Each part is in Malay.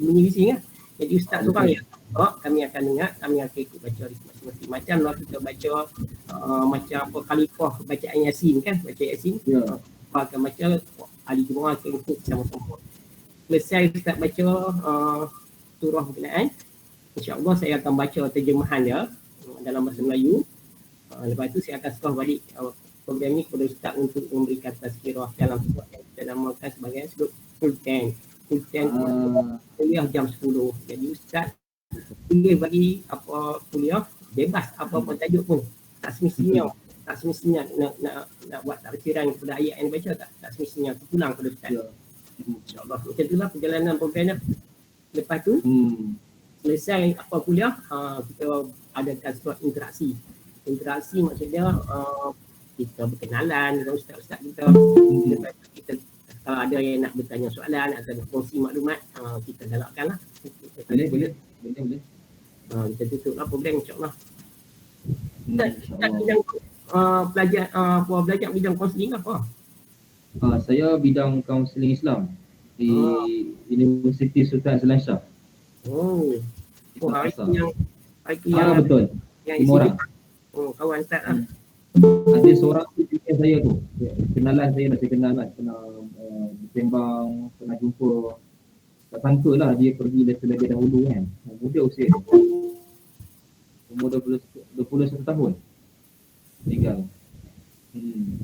Bising kan. Jadi ustaz seorang yang kami akan dengar, kami akan ikut baca masing-masing. Macam lah kita baca macam apa khalifah bacaan Yasin kan, baca Yasin. Akan baca Ali Jumaah akan ikut sama-sama. Selesai ustaz baca surah berkenaan, insya-Allah saya akan baca terjemahan dia dalam bahasa Melayu. Lepas tu saya akan serah balik program ni kepada ustaz untuk memberikan tazkirah dalam surah yang kita namakan sebagai Sultan kuliah jam 10. Jadi ustaz boleh bagi apa kuliah bebas apa-apa tajuk pun. Tak semestinya nak buat tafsiran kepada ayat yang dibaca, tak semestinya terpulang kepada ustaz. InsyaAllah macam itulah perjalanan programnya. Lepas tu selesai apa kuliah, kita adakan sebuah interaksi maksudnya kita berkenalan dengan ustaz-ustaz kita. Lepas tu kita kalau ada yang nak bertanya soalan atau nak kongsi maklumat, kita galakkan lah. Boleh. Kita tutup lah program insyaAllah. Ustaz bidang belajar bidang kaunseling apa? Saya bidang kaunseling Islam di Universiti Sultan Selansyah. Hari yang betul. Yang lima orang. Kawan ustaz lah. Ada seorang junior saya tu, kenalan saya dah, saya kenal lah, pernah bersembang, pernah jumpa. Tak sangka lah dia pergi lebih dahulu kan. Muda usia dia, umur 21 tahun meninggal. 5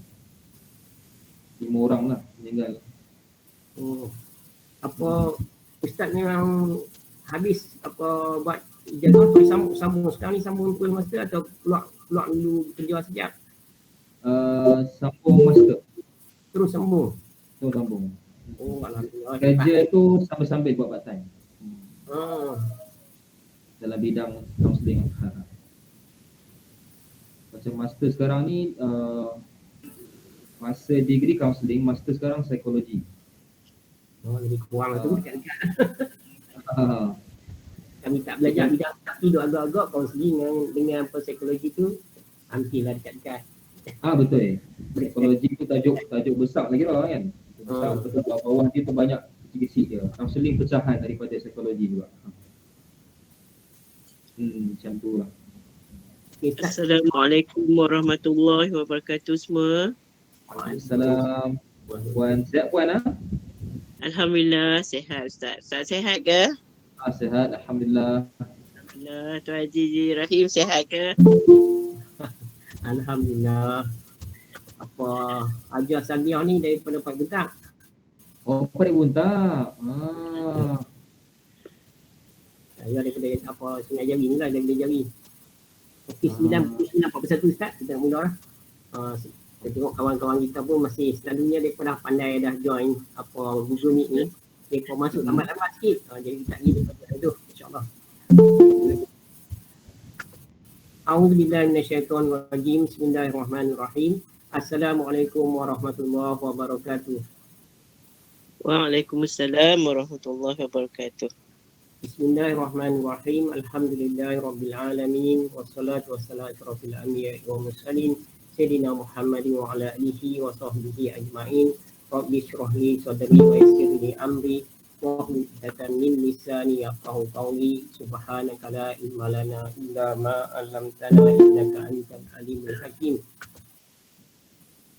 orang lah meninggal. Apa ustaz ni yang habis apa buat ijazah tu sambung sekarang ni sambung full master atau keluar dulu kerja sekejap? Sambung master. Terus sambung. Alhamdulillah. Kerja tu sambil-sambil buat part time. Dalam bidang kaunseling. Macam master sekarang ni masa degree kaunseling, master sekarang psikologi. Lebih kurang tu dekat-dekat. Kami tak belajar bidang tapi agak-agak kaunseling dengan psikologi tu hampirlah dekat-dekat. Betul. Psikologi tu tajuk besar lagi lah kan. Besar betul, bawah dia tu banyak kecil-kecil dia. Kaunseling pecahan daripada psikologi juga. Macam tu lah. Assalamualaikum warahmatullahi wabarakatuh semua. Waalaikumsalam. Puan sihat puan ah? Alhamdulillah sihat ustaz. Ustaz sihat ke? Sihat alhamdulillah. Alhamdulillah. Tuan Haji Rahim sihat ke? Alhamdulillah. Apa Haji Samiah ni daripada Pak Bentak. Pak Bentak. Saya daripada apa Sungai Jari ni lah, daripada Jari. Okey, 9.41 Ustaz, kita mula lah. Saya tengok kawan-kawan kita pun masih selalunya mereka dah pandai dah join apa Google Meet ni. Mereka masuk lambat-lambat sikit. Jadi kita pergi daripada itu insyaAllah. A'udzubillahi minasyaitonirrajim. Bismillahirrahmanirrahim. Assalamualaikum warahmatullahi wabarakatuh. Waalaikumsalam warahmatullahi wabarakatuh. Bismillahirrahmanirrahim. Alhamdulillahirabbil alamin wassalatu wassalamu ala asyrafil anbiya'i wal mursalin sayyidina Muhammadin wa ala alihi wa sahbihi ajma'in. Rabbi shrah li sadri wa yassir li amri wahlul 'uqdatam min lisani yafqahu qawli. Subhanaka la ilma lana illa ma 'allamtana innaka antal alimul hakim.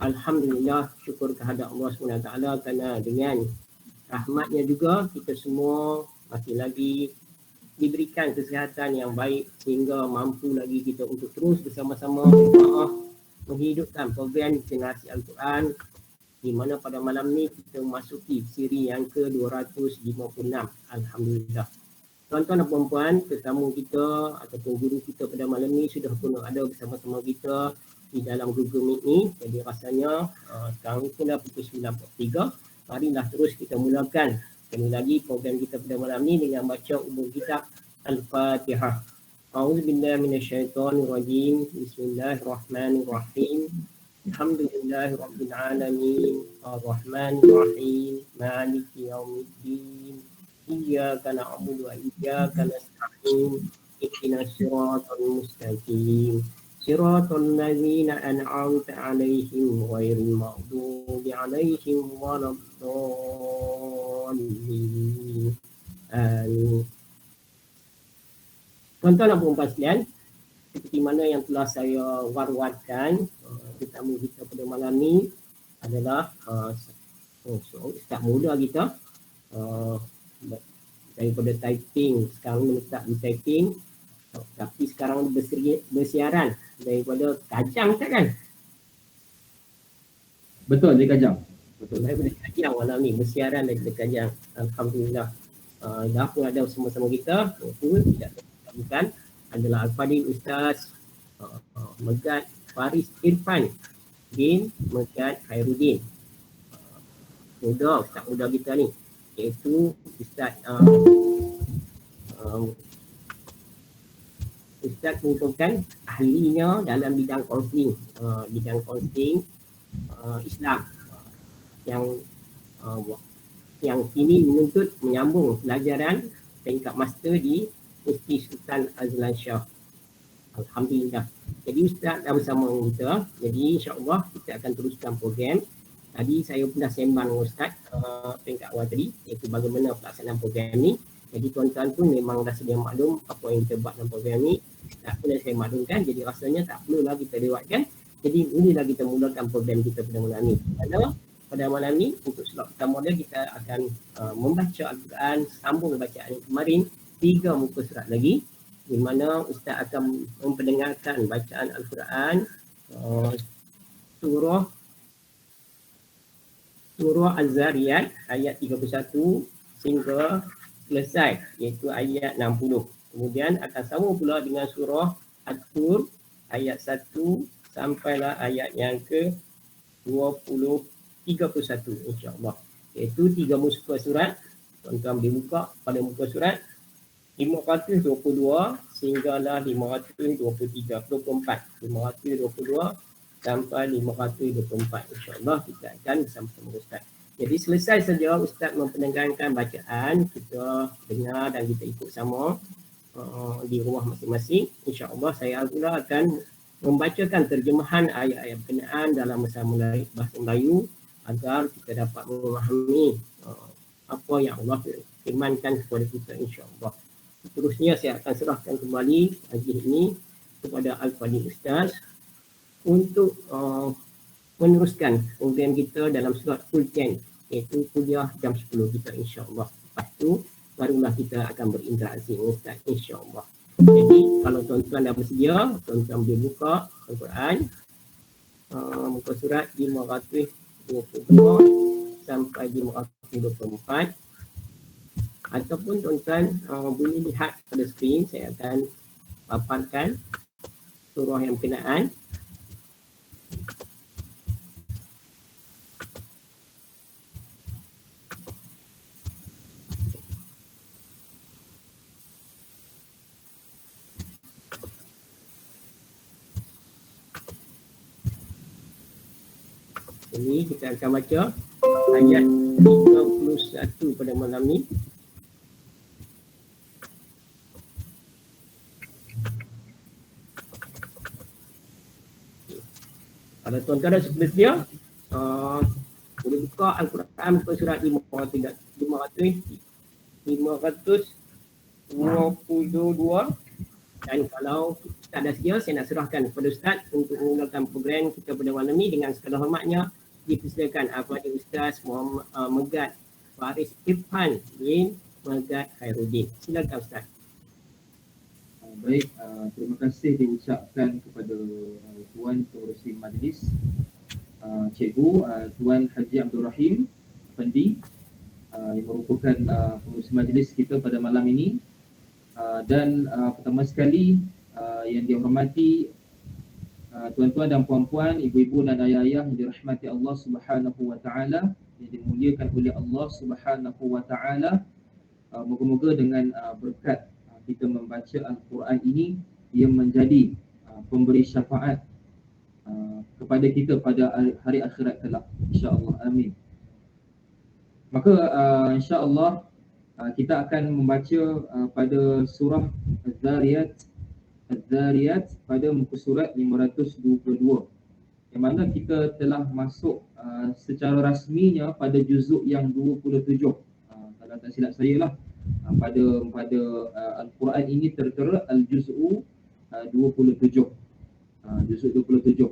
Alhamdulillah, syukur kehadrat Allah SWT kerana dengan rahmatnya juga kita semua masih lagi diberikan kesihatan yang baik sehingga mampu lagi kita untuk terus bersama-sama menghidupkan program Generasi Al-Quran, di mana pada malam ni kita memasuki siri yang ke-256. Alhamdulillah. Tuan-tuan dan puan-puan, tetamu kita ataupun guru kita pada malam ni sudah pun ada bersama-sama kita di dalam Google Meet ni. Jadi rasanya sekarang pun dah pukul 9.43. Marilah terus kita mulakan sekali lagi program kita pada malam ni dengan baca umum kitab Al-Fatihah. A'udzubillahi minasyaitonirrajim. Bismillahirrahmanirrahim. Alhamdulillahirabbil alamin. Arrahmanirrahim. Maliki yaumiddin. Iyyaka na'budu wa iyyaka nasta'in. Ihdinas siratal mustaqim. Siratal ladzina an'amta 'alaihim ghairil maghdubi 'alaihim waladdallin. Tuan-tuan dan puan sekalian, seperti mana yang telah saya war-warkan, tetamu kita pada malam ni adalah ustaz muda kita, daripada typing, sekarang menetap di typing, tapi sekarang bersiaran daripada Kajang, tak kan? Betul, di Kajang. Betul. Daripada Kajang malam ni, bersiaran daripada Kajang. Alhamdulillah. Dah pun ada sama-sama kita. Itu tidak bukan adalah Al-Fadil Ustaz Megat Faris Irfan bin Megat Khairuddin. Ustaz muda kita ni, iaitu Ustaz Ustaz merupakan ahlinya dalam bidang kaunseling, Islam yang kini menuntut menyambung pelajaran tingkat master di Universiti Sultan Azlan Shah. Alhamdulillah. Jadi Ustaz dah bersama kita. Jadi insya-Allah kita akan teruskan program. Tadi saya pun dah sembang dengan Ustaz peringkat awal tadi, iaitu bagaimana pelaksanaan program ni. Jadi tuan-tuan pun memang dah sedia maklum apa yang kita buat dalam program ni. Tak pun dah saya maklumkan, jadi rasanya tak perlulah kita lewatkan. Jadi inilah kita mulakan program kita pada malam ni. Pada malam ni untuk slot pertama dia kita akan membaca Al-Quran, sambung bacaan yang kemarin, 3 muka surat lagi, di mana Ustaz akan memperdengarkan bacaan Al-Quran surah Az-Zariyat ayat 31 sehingga selesai, iaitu ayat 60. Kemudian akan sambung pula dengan surah At-Tur ayat 1 sampailah ayat yang ke 31 insya-Allah. Iaitu 3 muka surat. Tuan-tuan boleh buka pada muka surat 522 sehinggalah 523, 24. 522 sampai 524 insya-Allah kita akan bersama-sama Ustaz. Jadi selesai saja Ustaz memperdengarkan bacaan, kita dengar dan kita ikut sama di rumah masing-masing. Insya-Allah saya pula akan membacakan terjemahan ayat-ayat berkenaan dalam bahasa Melayu agar kita dapat memahami apa yang Allah firmankan kepada kita insya-Allah. Seterusnya saya akan serahkan kembali pagi ini kepada Al-Fadil Ustaz untuk meneruskan program kita dalam surat Al-Quran, iaitu kuliah jam 10 kita insya-Allah. Lepas tu barulah kita akan berinteraksi dengan Ustaz insya-Allah. Jadi kalau tuan-tuan dah bersedia, tuan-tuan boleh buka Al-Quran muka surat 522 sampai 524, ataupun tuan-tuan boleh lihat pada skrin. Saya akan paparkan surah yang berkenaan. Ini kita akan baca ayat 31 pada malam ni. Kalau tuan-tuan dah bersedia, boleh buka Al-Quran muka surat 522. Dan kalau tak ada sedia, saya nak serahkan kepada Ustaz untuk memulakan program kita pada malam ni. Dengan segala hormatnya dipersilakan kepada Ustaz Muhammad Megat Faris Irfan bin Megat Khairuddin. Silakan Ustaz. Baik, terima kasih diucapkan kepada Tuan Pengerusi Majlis, Cikgu Tuan Haji Abdul Rahim Effendi yang merupakan pengerusi majlis kita pada malam ini, dan pertama sekali yang dihormati tuan-tuan dan puan-puan, ibu-ibu dan ayah-ayah yang dirahmati Allah Subhanahu wa taala, yang dimuliakan oleh Allah Subhanahu wa taala. Moga-moga dengan berkat kita membaca Al-Quran ini, ia menjadi pemberi syafaat kepada kita pada hari akhirat kelak, insya-Allah. Amin. Maka insya-Allah kita akan membaca pada surah Az-Zariyat pada muka surat 522, yang mana kita telah masuk secara rasminya pada juzuk yang 27, kalau tak silap saya lah. pada Al-Quran ini tertera al-juz'u 27. Juz'u 27.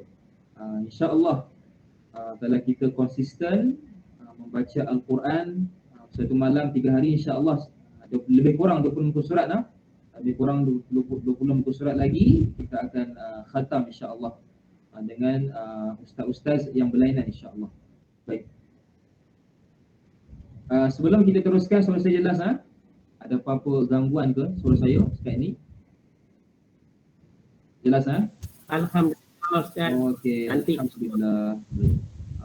InsyaAllah kalau kita konsisten membaca Al-Quran satu malam 3 hari, insyaAllah lebih kurang 20 muka surat lah. Lebih kurang 20 muka surat lagi kita akan khatam insyaAllah dengan ustaz-ustaz yang berlainan insyaAllah. Baik. Sebelum kita teruskan, suara saya jelas Ada apa-apa gangguan ke suara saya sekarang ni? Jelas Alhamdulillah Ustaz. Okey, Cantik. alhamdulillah.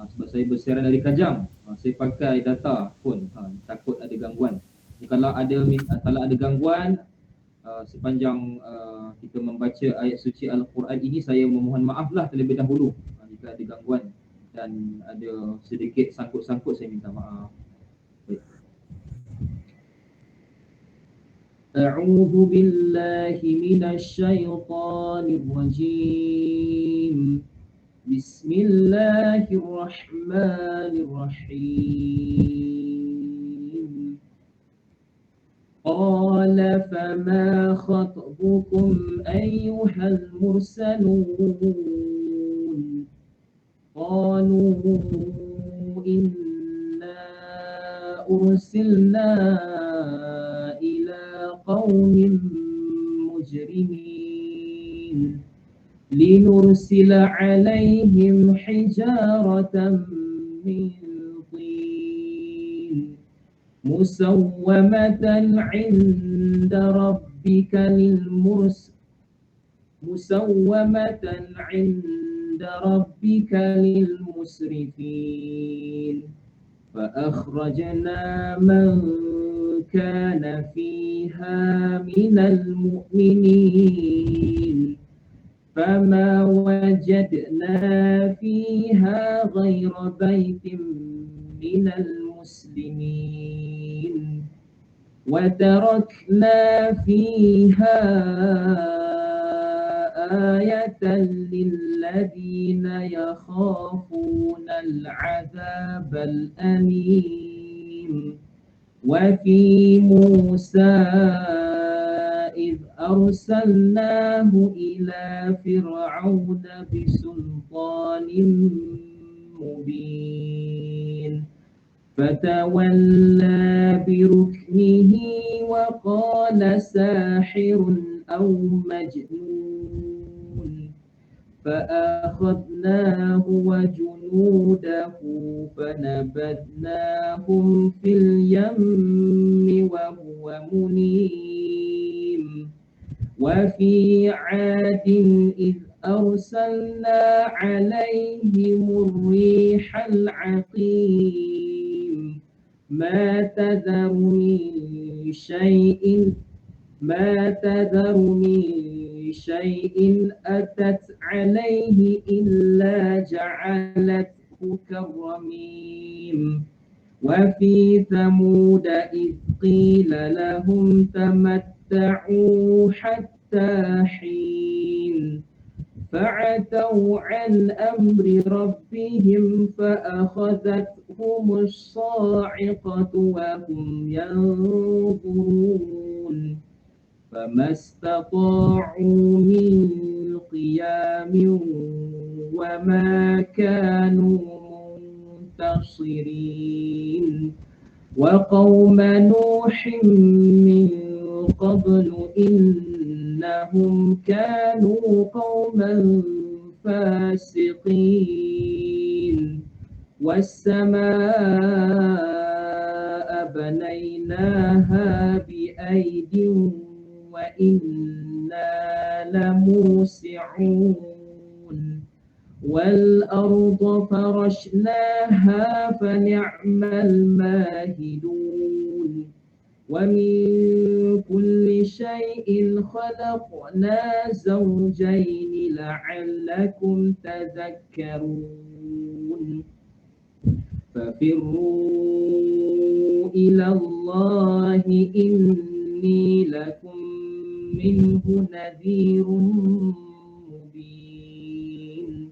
Sebab saya bersiaran dari Kajang, saya pakai data pun, takut ada gangguan. Kalau ada gangguan sepanjang kita membaca ayat suci Al-Quran ini, saya memohon maaflah terlebih dahulu jika ada gangguan dan ada sedikit sangkut-sangkut, saya minta maaf. Baik. A'udzu billahi minasyaitonir rajim. Bismillahirrahmanirrahim. Qala fama khatbukum ayyuhal mursalun. Qalu inna ursilna ila qaumin mujrimin linursila alaihim hijaratan min tin musawwamatan 'inda rabbika lilmusrifin fa akhrajna man kana fiha minal mu'minin فما وجدنا فيها غير بيت من المسلمين وتركنا فيها آية للذين يخافون العذاب الأليم وفي موسى إذ أرسلناه إلى فرعون بسلطان مبين فتولى بركنه وقال ساحر أو مجنون فأخذناه وجنوده فنبذناهم في اليم وهو مليم وفي عاد إذ أرسلنا عليهم الريح العقيم ما تذر من شيء أتت عليه إلا جعلته كالرميم وفي ثمود إذ قيل لهم تمتعوا حتى حين فعتوا عن أمر ربهم فأخذتهم الصاعقة وهم ينظرون فما استطاعوا من قيام وما كانوا منتصرين وقوم نوح من قبل إنهم كانوا قوما فاسقين والسماء بنيناها بأيد وإنا لموسعون والأرض فرشناها فنعم الماهدون ومن كل شيء خلقنا زوجين لعلكم تذكرون ففروا إلى الله إني لكم منه نذير مبين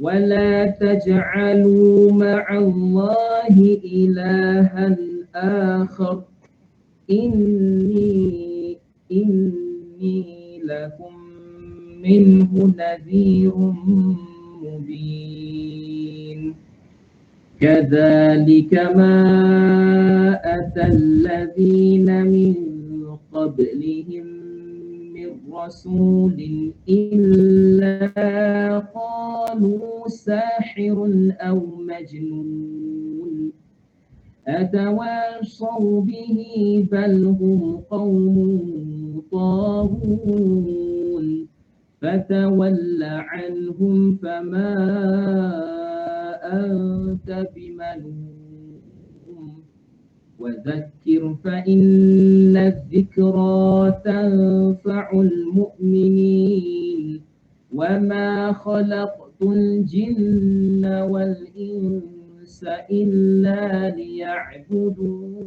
ولا تجعلوا مع الله إلها آخر إني لكم منه نذير مبين كذلك ما أتى الذين من قبلهم من رسول إلا قالوا ساحر أو مجنون أتواصوا به بل هم قوم طاغون فتول عنهم فما أنت بملوم وذكر فإن الذكرى تنفع المؤمنين وما خلقت الجن والإنس إلا ليعبدون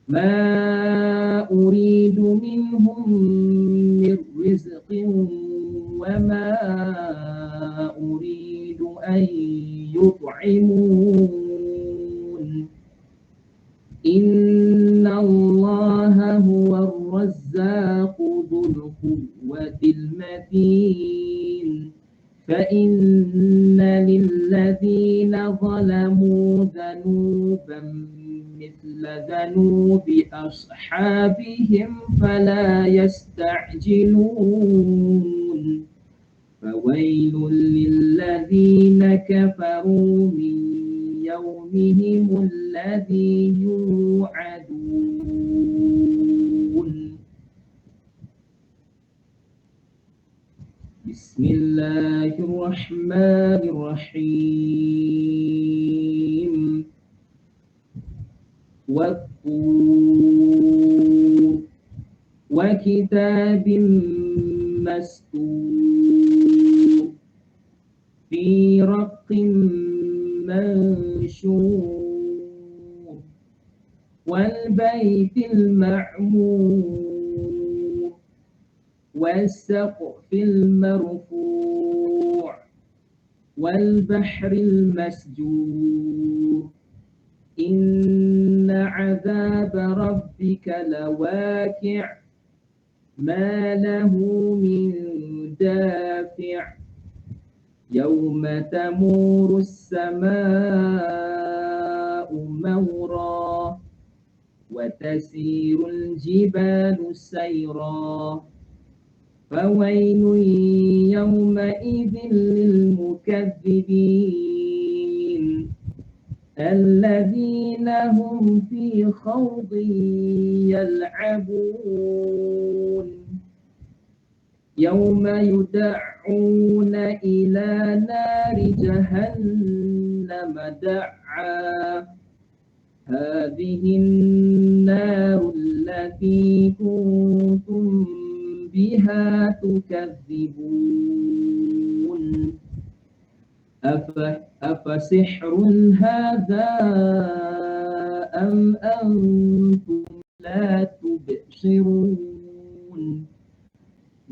ما أريد منهم من رزق وما أريد أن يطعمون إن الله هو الرزاق ذو القوة المتين فإن للذين ظلموا ذنوبا مثل ذنوب أصحابهم فلا يستعجلون فويل للذين كفروا من يومهم الذي يوعدون بسم الله الرحمن الرحيم والطور وكتاب مسطور في رق منشور والبيت المعمور والسقف المرفوع والبحر المسجور إن عذاب ربك لواقع ما له من دافع يوم تمور السماء مورا وتسير الجبال سيرا فويل يومئذ للمكذبين الذين هم في خوض يلعبون يوم يدعون إلى نار جهنم دعا هذه النار التي كنتم بها تكذبون أفسحر هذا أم أنتم لا تبصرون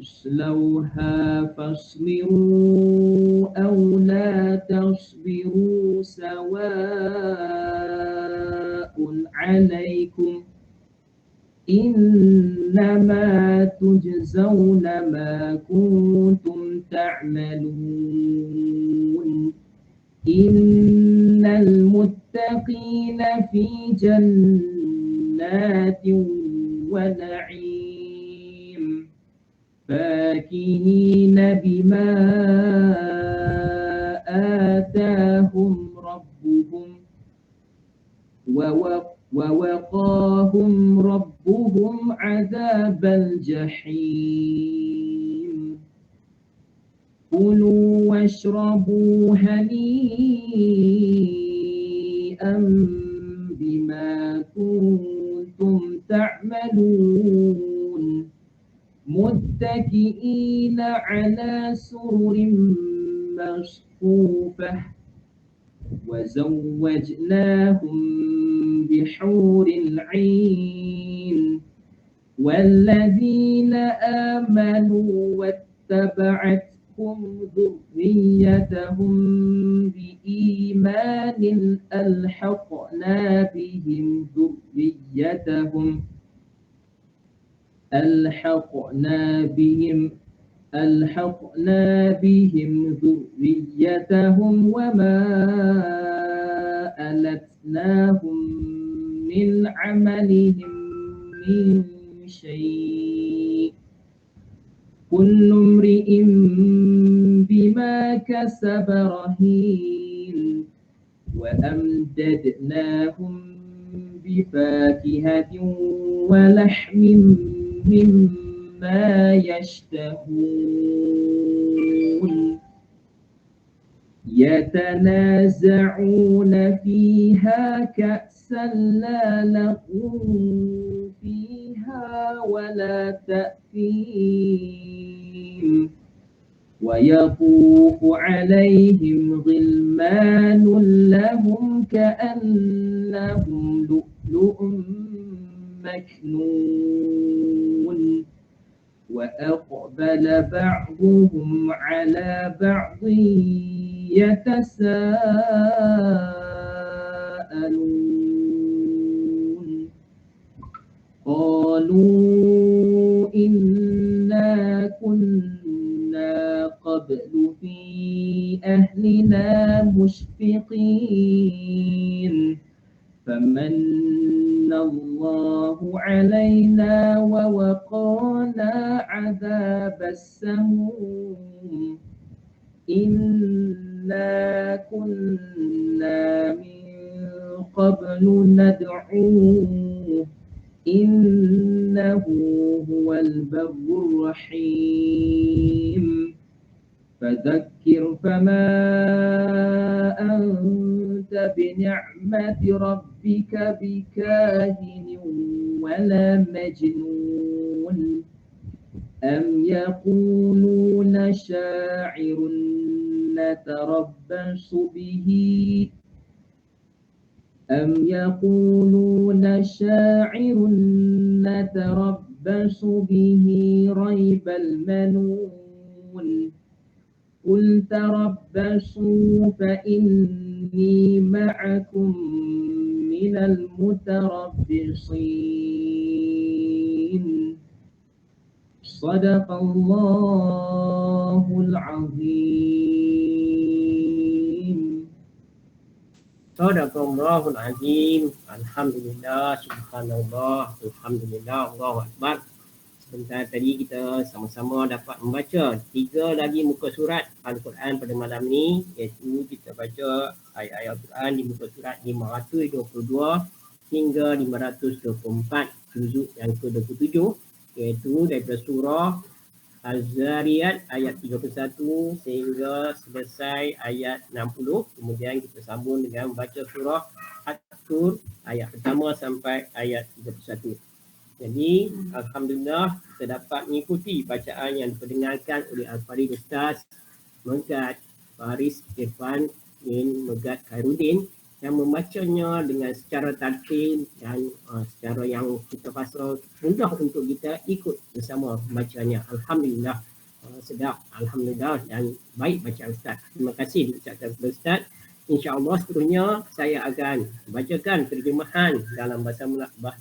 اصلوها فاصبروا أو لا تصبروا سواء عليكم إنما تجزون ما كنتم تعملون إن المتقين في جنات ونعيم فاكهين بما آتاهم ربهم ووقاهم ربهم عذاب الجحيم كلوا واشربوا هنيئا بما كنتم تعملون متكئين على سرر مصفوفة وزوجناهم بحور عين والذين آمنوا واتبعتهم ذريتهم بإيمان ألحقنا بهم ذريتهم وما ألتناهم من عملهم من شيء كل امرئ بما كسب رهين وأمددناهم بفاكهة ولحم مما يشتهون يتنازعون فيها كأسا لا لغو فيها ولا تأثيم ويطوف عليهم غلمان لهم كأنهم لؤلؤ مكنون وأقبل بعضهم على بعض يتساءلون قالوا إنا كنا قبل في أهلنا مشفقين فمن الله علينا ووقانا عذاب السموم إنا كنا من قبل ندعوه إنه هو البر الرحيم فذكر فما أنت بنعمة ربك بكاهن ولا مجنون أم يقولون شاعر نتربص به ريب المنون قل تربصوا فإني معكم من المتربصين صدق الله العظيم. Sadaqallahul azim. Alhamdulillah, subhanallah, alhamdulillah, Allahu akbar. Sebentar tadi kita sama-sama dapat membaca 3 lagi muka surat Al-Quran pada malam ni, iaitu kita baca ayat-ayat Al-Quran di muka surat 522 hingga 524, juzuk yang ke-27, iaitu daripada surah Az-Zariyat ayat 31 sehingga selesai ayat 60. Kemudian kita sambung dengan membaca surah At-Tur ayat pertama sampai ayat 31. Jadi alhamdulillah kita dapat mengikuti bacaan yang diperdengarkan oleh Al-Farid Ustaz Megat Faris Irfan bin Megat Khairuddin yang membacanya dengan secara tertib dan secara yang kita rasa mudah untuk kita ikut bersama bacanya. Alhamdulillah, sedap, alhamdulillah, dan baik bacaan Ustaz. Terima kasih diucapkan kepada Ustaz. InsyaAllah seterusnya saya akan bacakan terjemahan dalam bahasa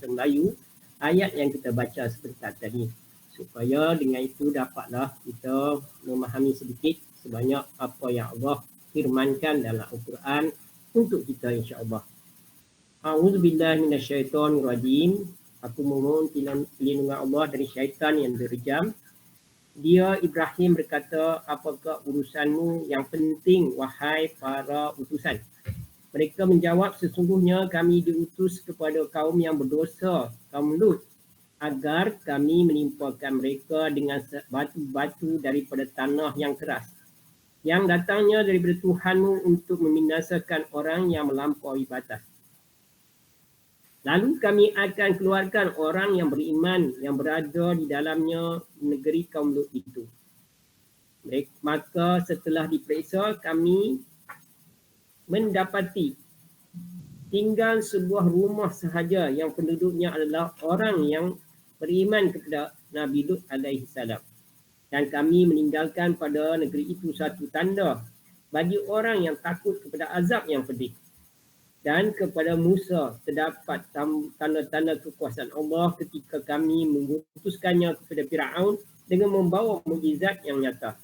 Melayu ayat yang kita baca sebentar tadi, supaya dengan itu dapatlah kita memahami sedikit sebanyak apa yang Allah firmankan dalam Al-Quran untuk kita, insya-Allah. A'udzubillahi minasyaitonirrajim. Aku memohon perlindungan Allah dari syaitan yang berjam. Dia Ibrahim berkata, apakah urusanmu yang penting wahai para utusan? Mereka menjawab, sesungguhnya kami diutus kepada kaum yang berdosa, kaum Lut, agar kami menimpakan mereka dengan batu-batu daripada tanah yang keras, yang datangnya daripada Tuhanmu untuk membinasakan orang yang melampaui batas. Lalu kami akan keluarkan orang yang beriman yang berada di dalamnya negeri kaum Lut itu. Maka setelah diperiksa, kami mendapati tinggal sebuah rumah sahaja yang penduduknya adalah orang yang beriman kepada Nabi Lut alaihi salam. Dan kami meninggalkan pada negeri itu satu tanda bagi orang yang takut kepada azab yang pedih. Dan kepada Musa terdapat tanda-tanda kekuasaan Allah ketika kami mengutuskannya kepada Firaun dengan membawa mukjizat yang nyata.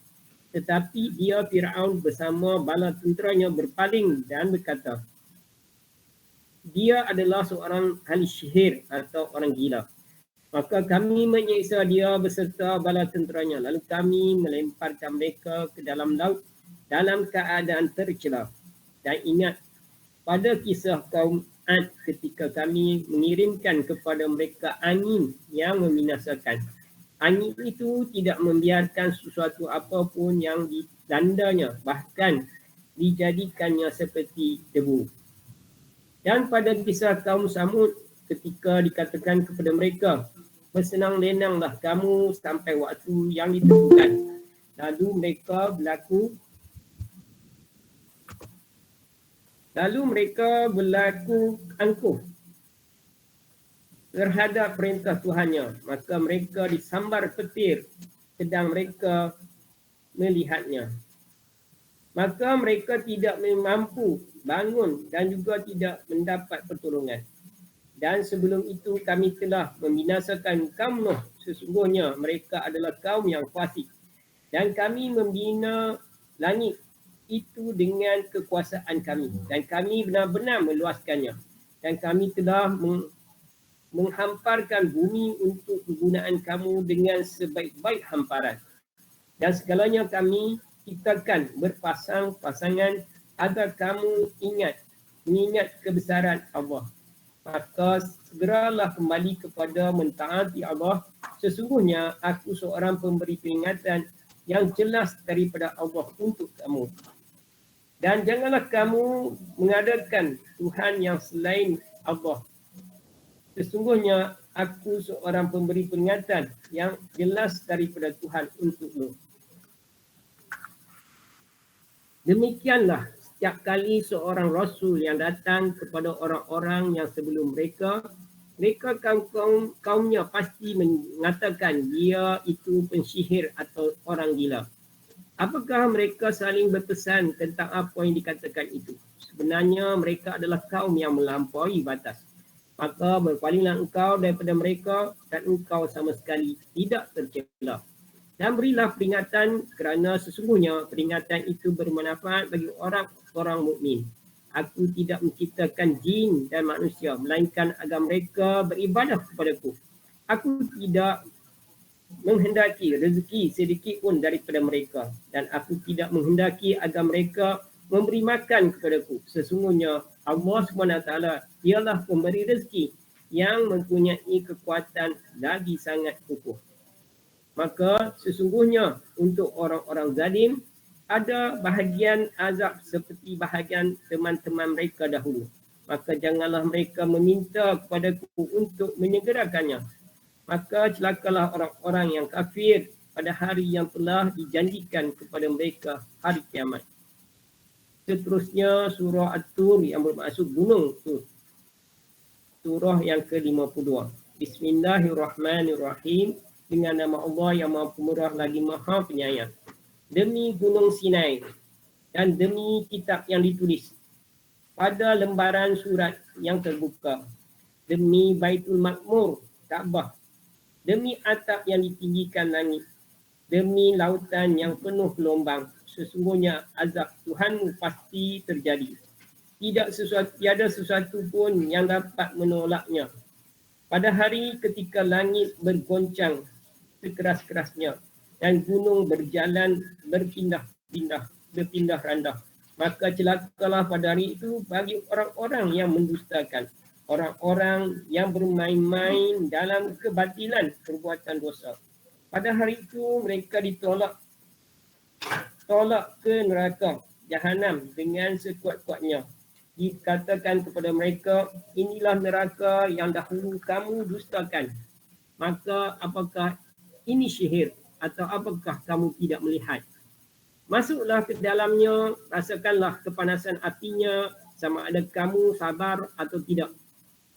Tetapi dia Firaun bersama bala tenteranya berpaling dan berkata, dia adalah seorang ahli sihir atau orang gila. Maka kami menyiksa dia beserta bala tenteranya. Lalu kami melemparkan mereka ke dalam laut dalam keadaan tercela. Dan ingat pada kisah kaum Ad ketika kami mengirimkan kepada mereka angin yang membinasakan. Angin itu tidak membiarkan sesuatu apapun yang dilandanya, bahkan dijadikannya seperti debu. Dan pada kisah kaum Samud ketika dikatakan kepada mereka, bersenang lenanglah kamu sampai waktu yang ditentukan. Lalu mereka berlaku angkuh terhadap perintah Tuhannya. Maka mereka disambar petir sedang mereka melihatnya. Maka mereka tidak mampu bangun dan juga tidak mendapat pertolongan. Dan sebelum itu kami telah membinasakan kaum Nuh. Sesungguhnya mereka adalah kaum yang fasik. Dan kami membina langit itu dengan kekuasaan kami. Dan kami benar-benar meluaskannya. Dan kami telah menghamparkan bumi untuk kegunaan kamu dengan sebaik-baik hamparan. Dan segalanya kami ciptakan berpasang-pasangan agar kamu mengingat kebesaran Allah. Maka segeralah kembali kepada mentaati Allah. Sesungguhnya aku seorang pemberi peringatan yang jelas daripada Allah untuk kamu. Dan janganlah kamu mengadakan Tuhan yang selain Allah. Sesungguhnya aku seorang pemberi peringatan yang jelas daripada Tuhan untukmu. Demikianlah setiap kali seorang Rasul yang datang kepada orang-orang yang sebelum mereka kaumnya pasti mengatakan dia itu pensihir atau orang gila. Apakah mereka saling berpesan tentang apa yang dikatakan itu? Sebenarnya mereka adalah kaum yang melampaui batas. Maka berpalinglah engkau daripada mereka dan engkau sama sekali tidak tercela. Dan berilah peringatan kerana sesungguhnya peringatan itu bermanfaat bagi orang-orang mukmin. Aku tidak menciptakan jin dan manusia melainkan agar mereka beribadah kepadaku. Aku tidak menghendaki rezeki sedikit pun daripada mereka dan aku tidak menghendaki agar mereka memberi makan kepadaku. Sesungguhnya Allah SWT ialah pemberi rezeki yang mempunyai kekuatan lagi sangat kukuh. Maka sesungguhnya untuk orang-orang zalim ada bahagian azab seperti bahagian teman-teman mereka dahulu. Maka janganlah mereka meminta kepadaku untuk menyegerakannya. Maka celakalah orang-orang yang kafir pada hari yang telah dijanjikan kepada mereka hari kiamat. Seterusnya surah At-Tur yang bermaksud gunung Tur. Surah yang ke-52. Bismillahirrahmanirrahim. Dengan nama Allah yang Maha Pemurah lagi Maha Penyayang. Demi gunung Sinai dan demi kitab yang ditulis pada lembaran surat yang terbuka. Demi Baitul Makmur, Kaabah. Demi atap yang ditinggikan langit. Demi lautan yang penuh gelombang. Sesungguhnya azab Tuhanmu pasti terjadi. Tiada sesuatu pun yang dapat menolaknya. Pada hari ketika langit bergoncang sekeras-kerasnya dan gunung berjalan berpindah randah. Maka celakalah pada hari itu bagi orang-orang yang mendustakan. Orang-orang yang bermain-main dalam kebatilan perbuatan dosa. Pada hari itu mereka ditolak ke neraka Jahanam dengan sekuat-kuatnya. Dikatakan kepada mereka, inilah neraka yang dahulu kamu dustakan. Maka apakah ini sihir atau apakah kamu tidak melihat? Masuklah ke dalamnya, rasakanlah kepanasan apinya, sama ada kamu sabar atau tidak.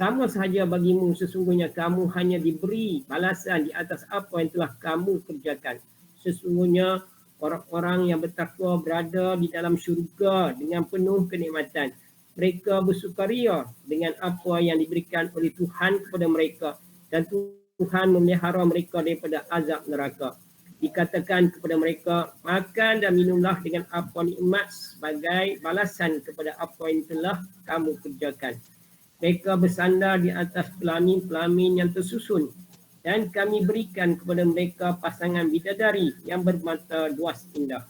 Sama sahaja bagimu, sesungguhnya kamu hanya diberi balasan di atas apa yang telah kamu kerjakan. Sesungguhnya orang-orang yang bertakwa berada di dalam syurga dengan penuh kenikmatan. Mereka bersukaria dengan apa yang diberikan oleh Tuhan kepada mereka dan Tuhan memelihara mereka daripada azab neraka. Dikatakan kepada mereka, makan dan minumlah dengan apa nikmat sebagai balasan kepada apa yang telah kamu kerjakan. Mereka bersandar di atas pelamin-pelamin yang tersusun dan kami berikan kepada mereka pasangan bidadari yang bermata duas indah.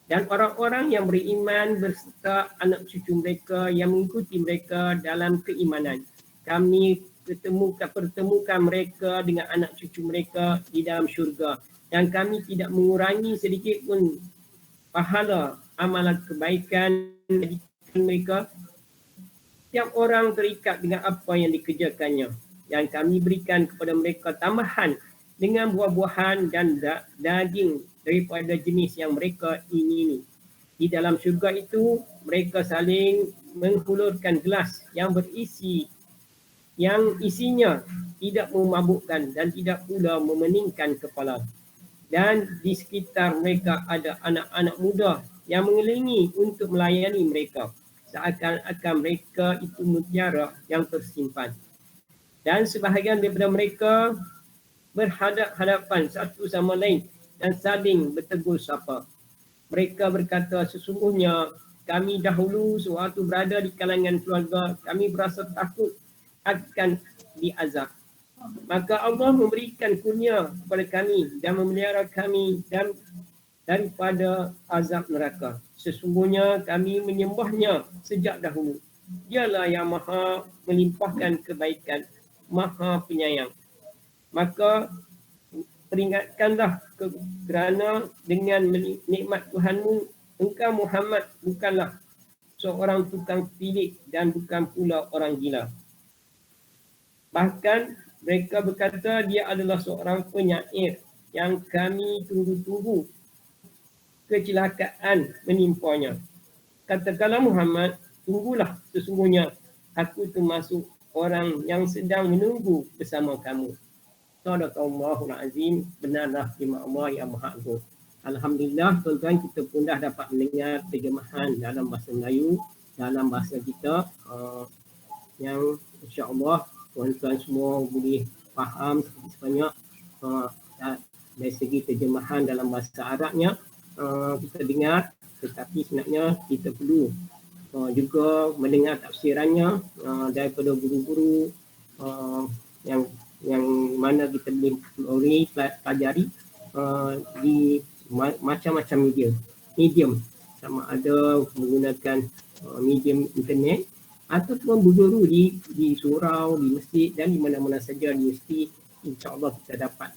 Dan orang-orang yang beriman berserta anak cucu mereka yang mengikuti mereka dalam keimanan. Kami pertemukan mereka dengan anak cucu mereka di dalam syurga. Dan kami tidak mengurangi sedikit pun pahala amalan kebaikan mereka. Setiap orang terikat dengan apa yang dikerjakannya. Yang kami berikan kepada mereka tambahan dengan buah-buahan dan daging daripada jenis yang mereka ingini. Di dalam syurga itu, mereka saling menghulurkan gelas yang berisi, yang isinya tidak memabukkan dan tidak pula memeningkan kepala. Dan di sekitar mereka ada anak-anak muda yang mengelilingi untuk melayani mereka. Seakan-akan mereka itu mutiara yang tersimpan. Dan sebahagian daripada mereka berhadap-hadapan satu sama lain dan saling bertegur sapa. Mereka berkata, sesungguhnya kami dahulu sewaktu berada di kalangan keluarga, kami berasa takut akan diazab. Maka Allah memberikan kurnia kepada kami dan memelihara kami dan daripada azab neraka. Sesungguhnya kami menyembahnya sejak dahulu. Dialah yang maha melimpahkan kebaikan, maha penyayang. Maka peringatkanlah kerana dengan nikmat Tuhanmu, engkau Muhammad bukanlah seorang tukang pilih dan bukan pula orang gila. Bahkan mereka berkata dia adalah seorang penyair yang kami tunggu-tunggu kecelakaan menimpanya. Katakanlah Muhammad, tunggulah, sesungguhnya aku termasuk orang yang sedang menunggu bersama kamu. Sadaqallahul azim, benarlah firman Allah yang Maha Agung. Alhamdulillah tuan-tuan, kita pun dah dapat mendengar terjemahan dalam bahasa Melayu, dalam bahasa kita yang insya-Allah tuan-tuan semua boleh faham sebanyak dari segi terjemahan dalam bahasa Arabnya kita dengar, tetapi sebenarnya kita perlu juga mendengar tafsirannya daripada guru-guru yang mana kita boleh pelajari di macam-macam medium sama ada menggunakan medium internet ataupun berguru di surau, di masjid dan di mana-mana saja di masjid. InsyaAllah kita dapat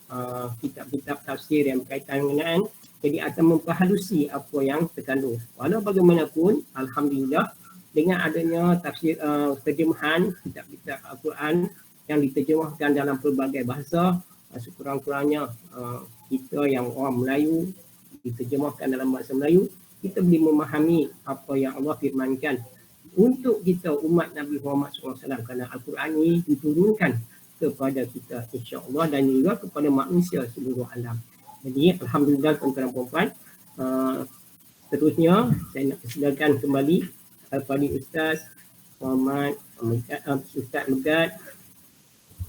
kitab-kitab tafsir yang berkaitan dengan, jadi akan memperhalusi apa yang terkandung. Walau bagaimanapun, Alhamdulillah dengan adanya tafsir terjemahan kitab-kitab Al-Quran yang diterjemahkan dalam pelbagai bahasa, sekurang-kurangnya kita yang orang Melayu diterjemahkan dalam bahasa Melayu, kita boleh memahami apa yang Allah firmankan untuk kita umat Nabi Muhammad SAW, kerana Al-Quran ini diturunkan kepada kita insya-Allah dan juga kepada manusia seluruh alam. Jadi Alhamdulillah tuan-tuan dan puan-puan, seterusnya saya nak persilakan kembali kepada Ustaz Muhammad Ustaz Megat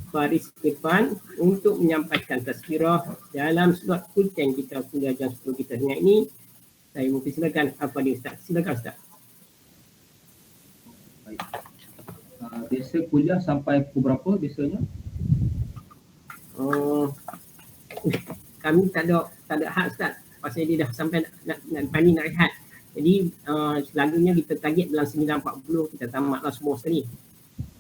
Faris Irfan untuk menyampaikan tazkirah dalam surat Qur'an kita kuliah jam 10 kita dengan ini. Saya mempersilakan kepada Ustaz. Silakan Ustaz. Baik. Biasa kuliah sampai pukul berapa biasanya? Kami tak ada had Ustaz. Pasal dia dah sampai nak nak rehat. Jadi selalunya kita target dalam 9.40 kita tamatlah semua sekali.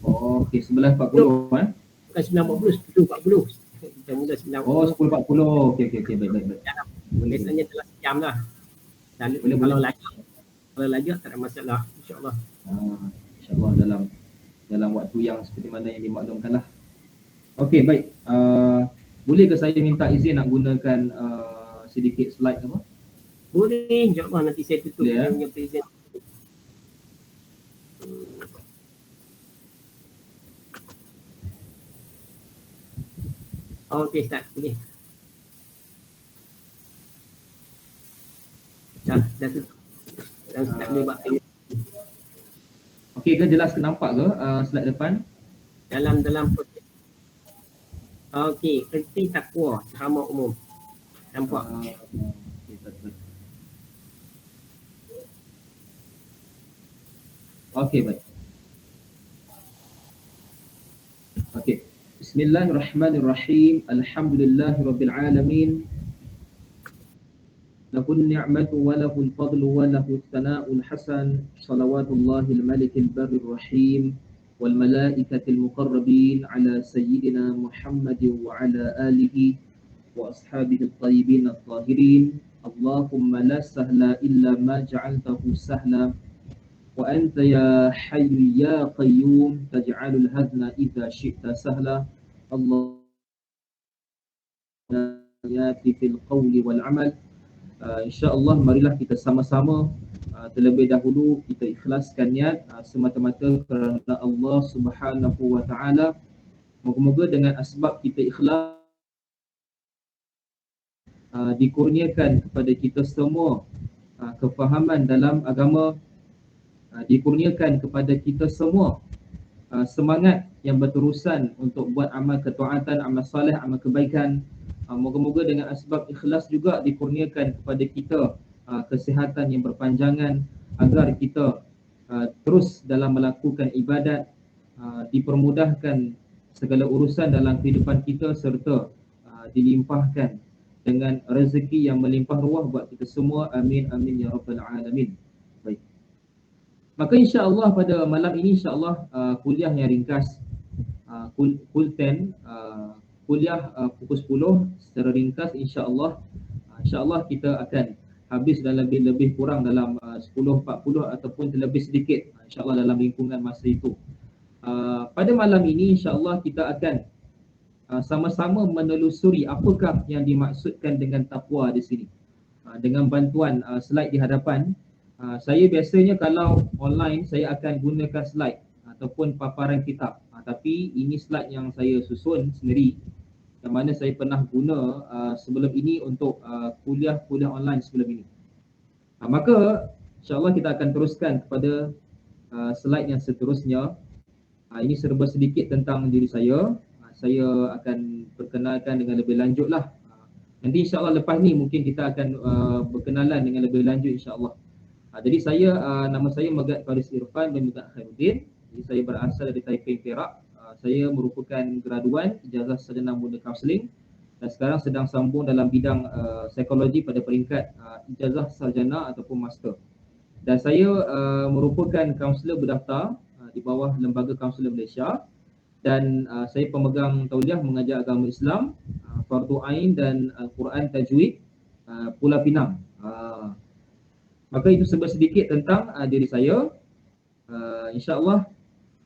Oh, okey, 11.40 Bukan 9.40, 10.40. Kita mula 9.40. Oh, 10.40. Okey, baik. Biasanya dalam sejam lah. Dan Boleh. kalau lajak tak ada masalah, insya-Allah. InsyaAllah dalam waktu yang seperti mana yang dimaklumkan lah. Okey, baik. Boleh ke saya minta izin nak gunakan sedikit slide apa? Boleh, insya-Allah nanti saya tutup punya present. Okey Ustaz, boleh. dah tutup. Dan tak boleh buat tanya. Okey ke, jelas ke, nampak ke slide depan? Dalam proses. Okey, erti takwa ceramah umum. Nampak? Okey, betul. Okey, baik. Okey. Bismillahirrahmanirrahim. Alhamdulillahirabbil alamin. Lahul ni'matu wa lahul fadlu wa lahut thana'ul hasan. Salawatullahil malikil barrir rahim. Wal malaikatil muqarrabin ala sayyidina Muhammadin wa ala alihi wa ashabihi at-tayyibin at-tahirin. Allahumma la sahla illa ma ja'altahu sahla. وأنت يا حي يا قيوم تجعل الهزن إذا شئت سهلا الله ياتي في القول والعمل. InsyaAllah marilah kita sama-sama terlebih dahulu kita ikhlaskan niat semata-mata kerana Allah Subhanahu wa Ta'ala. Moga-moga dengan asbab kita ikhlas dikurniakan kepada kita semua kefahaman dalam agama, dikurniakan kepada kita semua semangat yang berterusan untuk buat amal ketaatan, amal soleh, amal kebaikan. Moga-moga dengan asbab ikhlas juga dikurniakan kepada kita kesihatan yang berpanjangan agar kita terus dalam melakukan ibadat, dipermudahkan segala urusan dalam kehidupan kita serta dilimpahkan dengan rezeki yang melimpah ruah buat kita semua. Amin amin ya rabbal alamin. Baik. Maka insya-Allah pada malam ini insya-Allah kuliah yang ringkas, Kulten, kuliah pukul 10 secara ringkas insya-Allah. Insya-Allah kita akan habis dalam lebih kurang dalam 10.40 ataupun terlebih sedikit insya-Allah dalam lingkungan masa itu. Pada malam ini insya-Allah kita akan sama-sama menelusuri apakah yang dimaksudkan dengan takwa di sini. Dengan bantuan slide di hadapan, saya biasanya kalau online saya akan gunakan slide ataupun paparan kitab, tapi ini slide yang saya susun sendiri yang mana saya pernah guna sebelum ini untuk kuliah-kuliah online sebelum ini. Maka insyaAllah kita akan teruskan kepada slide yang seterusnya. Ini serba sedikit tentang diri saya. Saya akan perkenalkan dengan lebih lanjut lah. Nanti insyaAllah lepas ni mungkin kita akan berkenalan dengan lebih lanjut insyaAllah. Jadi saya, nama saya Megat Faris Irfan bin Megat Khairuddin. Jadi saya berasal dari Taipei, Perak. Saya merupakan graduan ijazah sarjana muda kaunseling dan sekarang sedang sambung dalam bidang psikologi pada peringkat ijazah sarjana ataupun master. Dan saya merupakan kaunselor berdaftar di bawah Lembaga Kaunselor Malaysia dan saya pemegang tauliah mengajar agama Islam, fardu ain dan Al-Quran tajwid Pulau Pinang. Maka itu sedikit tentang diri saya. InsyaAllah.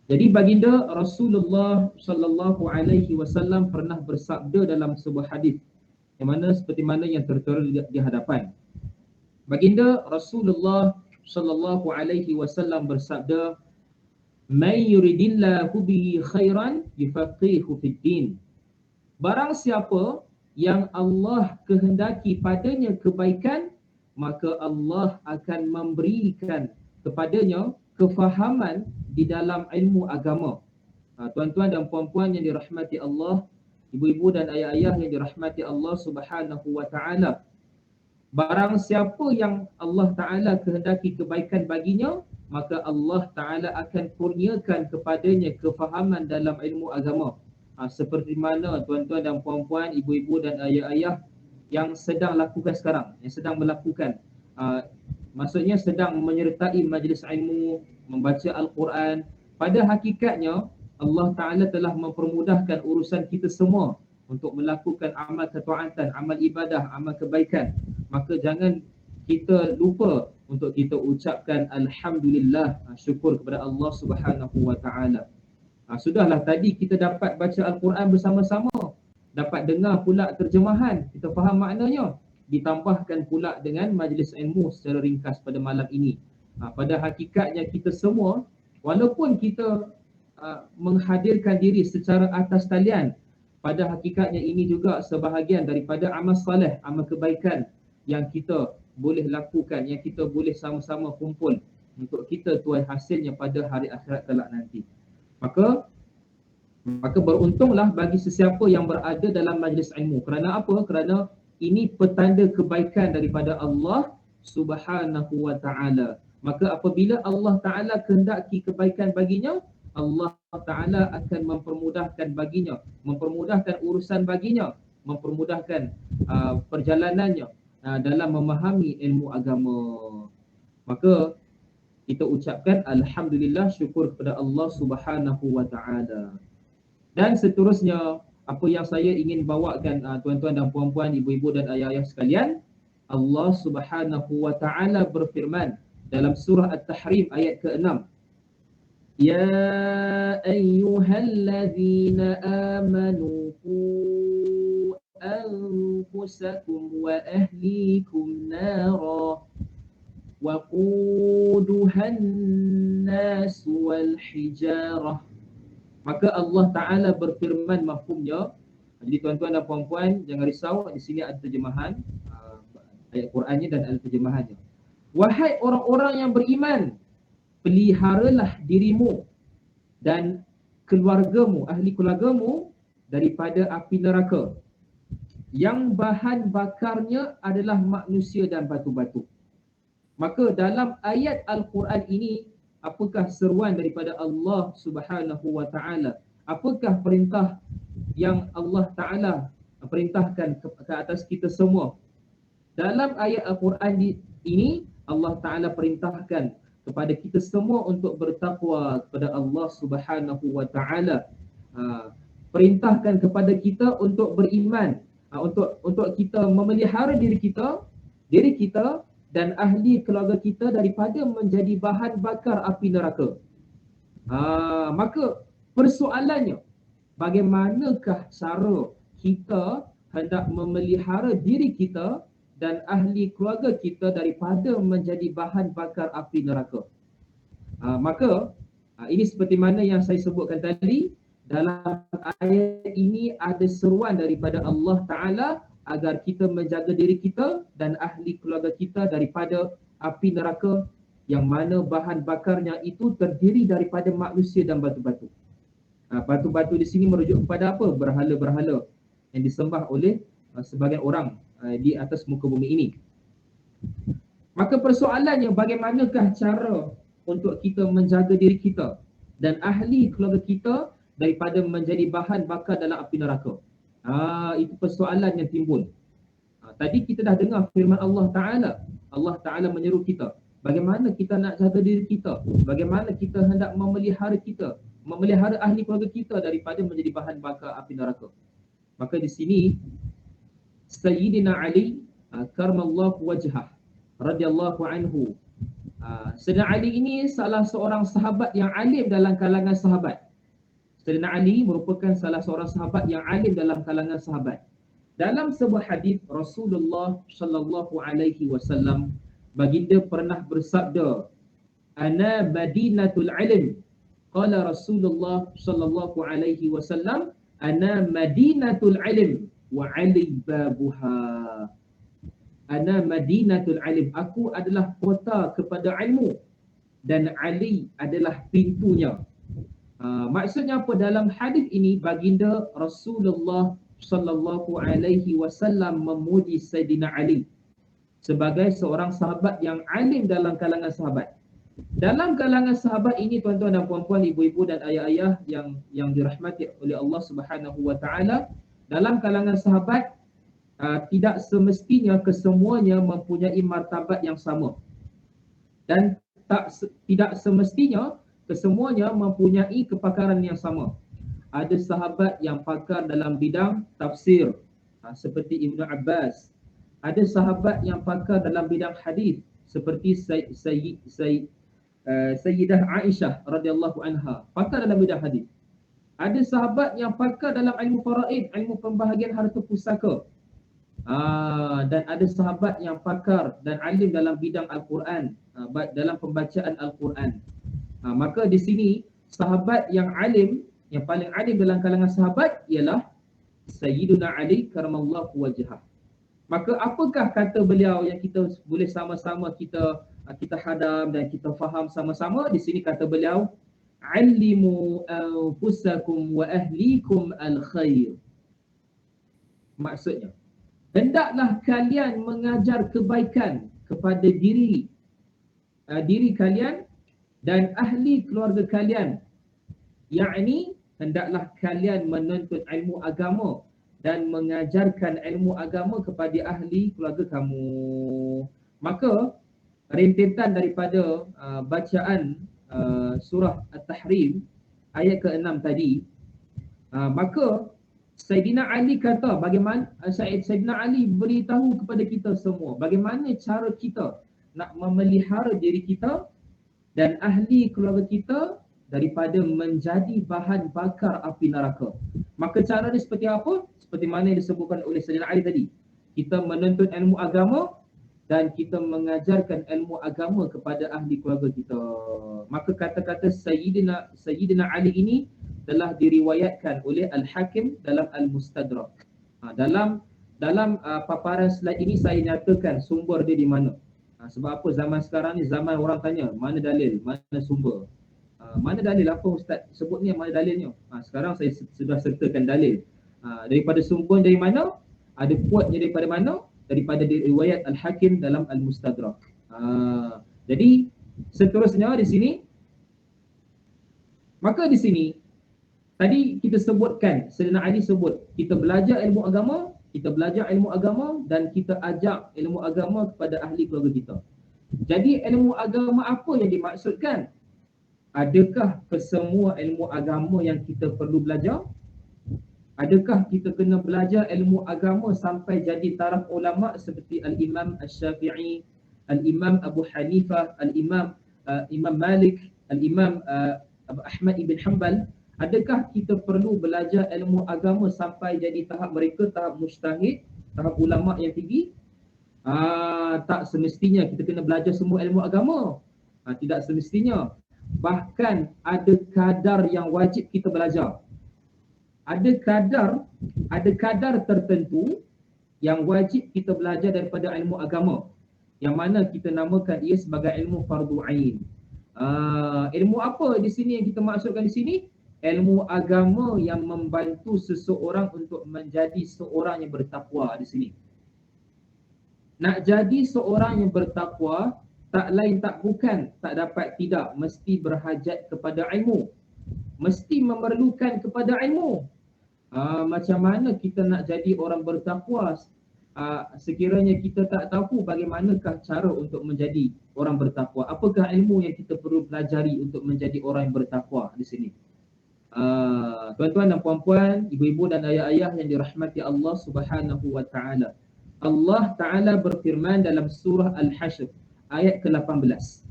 Jadi baginda Rasulullah sallallahu alaihi wasallam pernah bersabda dalam sebuah hadis yang mana seperti mana yang tertera di hadapan. Baginda Rasulullah sallallahu alaihi wasallam bersabda, "May yuridillahu bihi khairan yufaqihu fid din." Barang siapa yang Allah kehendaki padanya kebaikan, maka Allah akan memberikan kepadanya kefahaman di dalam ilmu agama. Tuan-tuan dan puan-puan yang dirahmati Allah, ibu-ibu dan ayah-ayah yang dirahmati Allah Subhanahu wa Ta'ala, barang siapa yang Allah Ta'ala kehendaki kebaikan baginya, maka Allah Ta'ala akan kurniakan kepadanya kefahaman dalam ilmu agama. Seperti mana tuan-tuan dan puan-puan, ibu-ibu dan ayah-ayah yang sedang lakukan sekarang, yang sedang melakukan, maksudnya sedang menyertai majlis ilmu, membaca Al-Quran. Pada hakikatnya Allah Ta'ala telah mempermudahkan urusan kita semua untuk melakukan amal ketaatan, amal ibadah, amal kebaikan. Maka jangan kita lupa untuk kita ucapkan Alhamdulillah, syukur kepada Allah Subhanahu wa Ta'ala. Sudahlah tadi kita dapat baca Al-Quran bersama-sama, dapat dengar pula terjemahan, kita faham maknanya, ditambahkan pula dengan majlis ilmu secara ringkas pada malam ini. Pada hakikatnya kita semua, walaupun kita menghadirkan diri secara atas talian, pada hakikatnya ini juga sebahagian daripada amal soleh, amal kebaikan yang kita boleh lakukan, yang kita boleh sama-sama kumpul untuk kita tuai hasilnya pada hari akhirat kelak nanti. Maka beruntunglah bagi sesiapa yang berada dalam majlis ilmu. Kerana apa? Kerana ini petanda kebaikan daripada Allah Subhanahu wa ta'ala. Maka apabila Allah Ta'ala kehendaki kebaikan baginya, Allah Ta'ala akan mempermudahkan baginya, mempermudahkan urusan baginya, mempermudahkan perjalanannya dalam memahami ilmu agama. Maka kita ucapkan Alhamdulillah, syukur kepada Allah Subhanahu wa ta'ala. Dan seterusnya, apa yang saya ingin bawakan tuan-tuan dan puan-puan, ibu-ibu dan ayah-ayah sekalian, Allah Subhanahu wa ta'ala berfirman dalam surah At-Tahrim ayat ke-6, Ya ayyuhallazina amanu qu anfusakum wa ahlikum nara waquduhan nas wal hijarah. Maka Allah Ta'ala berfirman mafhumnya. Jadi tuan-tuan dan puan-puan, jangan risau, di sini ada terjemahan ayat Qurannya dan ada terjemahannya. Wahai orang-orang yang beriman, peliharalah dirimu dan keluargamu, ahli keluargamu daripada api neraka yang bahan bakarnya adalah manusia dan batu-batu. Maka dalam ayat Al-Quran ini, apakah seruan daripada Allah Subhanahu wa ta'ala? Apakah perintah yang Allah Ta'ala perintahkan ke atas kita semua? Dalam ayat Al-Quran ini, Allah Ta'ala perintahkan kepada kita semua untuk bertakwa kepada Allah Subhanahu wa ta'ala. Perintahkan kepada kita untuk beriman, untuk kita memelihara diri kita dan ahli keluarga kita daripada menjadi bahan bakar api neraka. Maka persoalannya, bagaimanakah cara kita hendak memelihara diri kita dan ahli keluarga kita daripada menjadi bahan bakar api neraka? Maka ini seperti mana yang saya sebutkan tadi, dalam ayat ini ada seruan daripada Allah Ta'ala agar kita menjaga diri kita dan ahli keluarga kita daripada api neraka yang mana bahan bakarnya itu terdiri daripada manusia dan batu-batu. Batu-batu di sini merujuk kepada apa? Berhala-berhala yang disembah oleh sebagian orang di atas muka bumi ini. Maka persoalannya, bagaimanakah cara untuk kita menjaga diri kita dan ahli keluarga kita daripada menjadi bahan bakar dalam api neraka? Itu persoalan yang timbul. Tadi kita dah dengar firman Allah Ta'ala. Allah Ta'ala menyeru kita, bagaimana kita nak jaga diri kita, bagaimana kita hendak memelihara ahli keluarga kita daripada menjadi bahan bakar api neraka. Maka di sini Sayyidina Ali karramallahu wajhah radhiyallahu anhu, Sayyidina Ali ini salah seorang sahabat yang alim dalam kalangan sahabat. Sayyidina Ali merupakan salah seorang sahabat yang alim dalam kalangan sahabat. Dalam sebuah hadis Rasulullah sallallahu alaihi wasallam, baginda pernah bersabda, "Ana Madinatul Ilm." Qala Rasulullah sallallahu alaihi wasallam, "Ana Madinatul Ilm wa 'Ali babuha." Ana Madinatul Ilm, aku adalah kota kepada ilmu dan Ali adalah pintunya. Maksudnya apa? Dalam hadis ini baginda Rasulullah sallallahu alaihi wasallam memuji Sayyidina Ali sebagai seorang sahabat yang alim dalam kalangan sahabat. Dalam kalangan sahabat ini, tuan-tuan dan puan-puan, ibu-ibu dan ayah-ayah yang dirahmati oleh Allah Subhanahu wa taala, dalam kalangan sahabat tidak semestinya kesemuanya mempunyai martabat yang sama, dan tidak semestinya kesemuanya mempunyai kepakaran yang sama. Ada sahabat yang pakar dalam bidang tafsir seperti Ibnu Abbas. Ada sahabat yang pakar dalam bidang hadis seperti Sayyidah Aisyah radhiyallahu anha, pakar dalam bidang hadis. Ada sahabat yang pakar dalam ilmu faraid, ilmu pembahagian harta pusaka. Dan ada sahabat yang pakar dan alim dalam bidang Al-Quran, dalam pembacaan Al-Quran. Maka di sini sahabat yang alim, yang paling alim dalam kalangan sahabat ialah Sayyiduna Ali karramallahu wajhah. Maka apakah kata beliau yang kita boleh sama-sama kita hadam dan kita faham sama-sama? Di sini kata beliau, "Allimu anfusakum wa ahlikum al-khair." Maksudnya, hendaklah kalian mengajar kebaikan kepada diri kalian dan ahli keluarga kalian. Yakni hendaklah kalian menuntut ilmu agama dan mengajarkan ilmu agama kepada ahli keluarga kamu. Maka rentetan daripada bacaan surah At-Tahrim ayat ke-6 tadi, maka Sayyidina Ali kata bagaimana Sayyidina Ali beritahu kepada kita semua bagaimana cara kita nak memelihara diri kita dan ahli keluarga kita daripada menjadi bahan bakar api neraka. Maka cara dia seperti apa? Seperti mana yang disebutkan oleh Sayyidina Ali tadi. Kita menuntut ilmu agama dan kita mengajarkan ilmu agama kepada ahli keluarga kita. Maka kata-kata Sayyidina Ali ini telah diriwayatkan oleh Al-Hakim dalam Al-Mustadrak. Dalam paparan slide ini saya nyatakan sumber dia di mana. Sebab apa zaman sekarang ni zaman orang tanya mana dalil, mana sumber. Mana dalil, apa ustaz sebut ni, mana dalilnya? Sekarang saya sudah sertakan dalil. Daripada sumber dari mana, ada quote-nya daripada mana, daripada riwayat Al-Hakim dalam Al-Mustadrak. Jadi seterusnya di sini, maka di sini tadi kita sebutkan, Sayyidina Ali sebut kita belajar ilmu agama dan kita ajak ilmu agama kepada ahli keluarga kita. Jadi ilmu agama apa yang dimaksudkan? Adakah kesemua ilmu agama yang kita perlu belajar? Adakah kita kena belajar ilmu agama sampai jadi taraf ulama seperti Al-Imam Asy-Syafi'i, Al-Imam Abu Hanifah, Al-Imam Imam Malik, Al-Imam Abu Ahmad ibn Hanbal? Adakah kita perlu belajar ilmu agama sampai jadi tahap mereka, tahap mujtahid, tahap ulama yang tinggi? Tak semestinya kita kena belajar semua ilmu agama. Tidak semestinya. Bahkan ada kadar yang wajib kita belajar. Ada kadar tertentu yang wajib kita belajar daripada ilmu agama, yang mana kita namakan ia sebagai ilmu fardu ain. Ilmu apa di sini yang kita maksudkan di sini? Ilmu agama yang membantu seseorang untuk menjadi seorang yang bertakwa di sini. Nak jadi seorang yang bertakwa, tak lain tak bukan, tak dapat tidak, mesti berhajat kepada ilmu. Mesti memerlukan kepada ilmu. Macam mana kita nak jadi orang bertakwa sekiranya kita tak tahu bagaimanakah cara untuk menjadi orang bertakwa? Apakah ilmu yang kita perlu pelajari untuk menjadi orang yang bertakwa di sini? Tuan-tuan dan puan-puan, ibu-ibu dan ayah-ayah yang dirahmati Allah Subhanahu wa taala. Allah Taala berfirman dalam surah Al-Hashr ayat ke-18.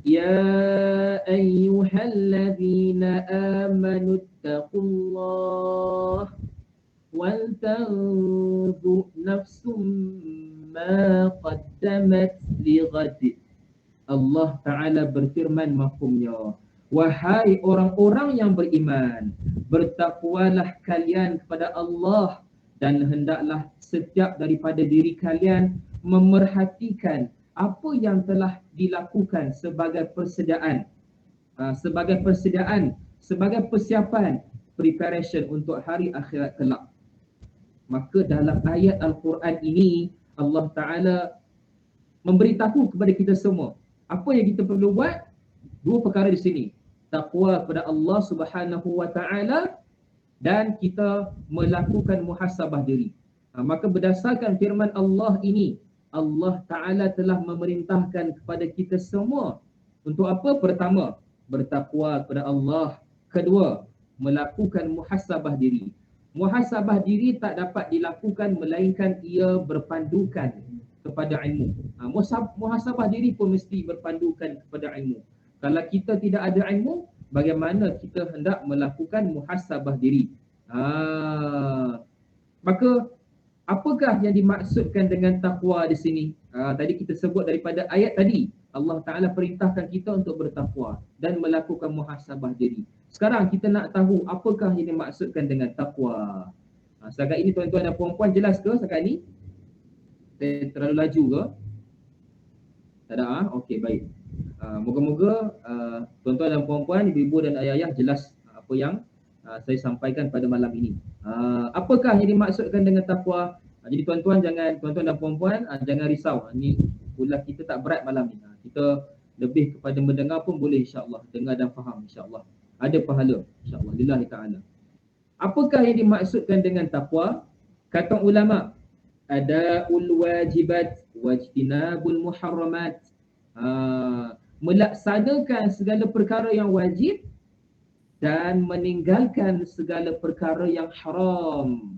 Ya ayyuhallazina amanu ittaqullah wal tanzur nafsum ma qaddamat lighad. Allah Taala berfirman mafhumnya, wahai orang-orang yang beriman, bertakwalah kalian kepada Allah dan hendaklah setiap daripada diri kalian memerhatikan apa yang telah dilakukan sebagai persediaan, sebagai persiapan, preparation untuk hari akhirat kelak. Maka dalam ayat Al-Quran ini Allah Ta'ala memberitahu kepada kita semua apa yang kita perlu buat. Dua perkara di sini, takwa kepada Allah Subhanahu wa taala dan kita melakukan muhasabah diri. Maka berdasarkan firman Allah ini, Allah Taala telah memerintahkan kepada kita semua untuk apa? Pertama, bertakwa kepada Allah. Kedua, melakukan muhasabah diri. Muhasabah diri tak dapat dilakukan melainkan ia berpandukan kepada ilmu. Muhasabah diri pun mesti berpandukan kepada ilmu. Kalau kita tidak ada ilmu, bagaimana kita hendak melakukan muhasabah diri? Maka apakah yang dimaksudkan dengan takwa di sini? Tadi kita sebut daripada ayat tadi, Allah Ta'ala perintahkan kita untuk bertakwa dan melakukan muhasabah diri. Sekarang kita nak tahu apakah yang dimaksudkan dengan takwa. Setakat ini tuan-tuan dan puan-puan jelas ke setakat ini? Saya terlalu laju ke? Tak ada okey, baik. Moga-moga tuan-tuan dan puan-puan, ibu-ibu dan ayah-ayah jelas apa yang saya sampaikan pada malam ini. Apakah yang dimaksudkan dengan takwa? Jadi tuan-tuan dan puan-puan jangan risau. Ini pula kita tak berat malam ni. Kita lebih kepada mendengar pun boleh, insya-Allah. Dengar dan faham, insya-Allah. Ada pahala, insya-Allah. Lillahi ta'ala. Apakah yang dimaksudkan dengan takwa? Kata ulama, adaul wajibat wajtinabul muharramat. Melaksanakan segala perkara yang wajib dan meninggalkan segala perkara yang haram.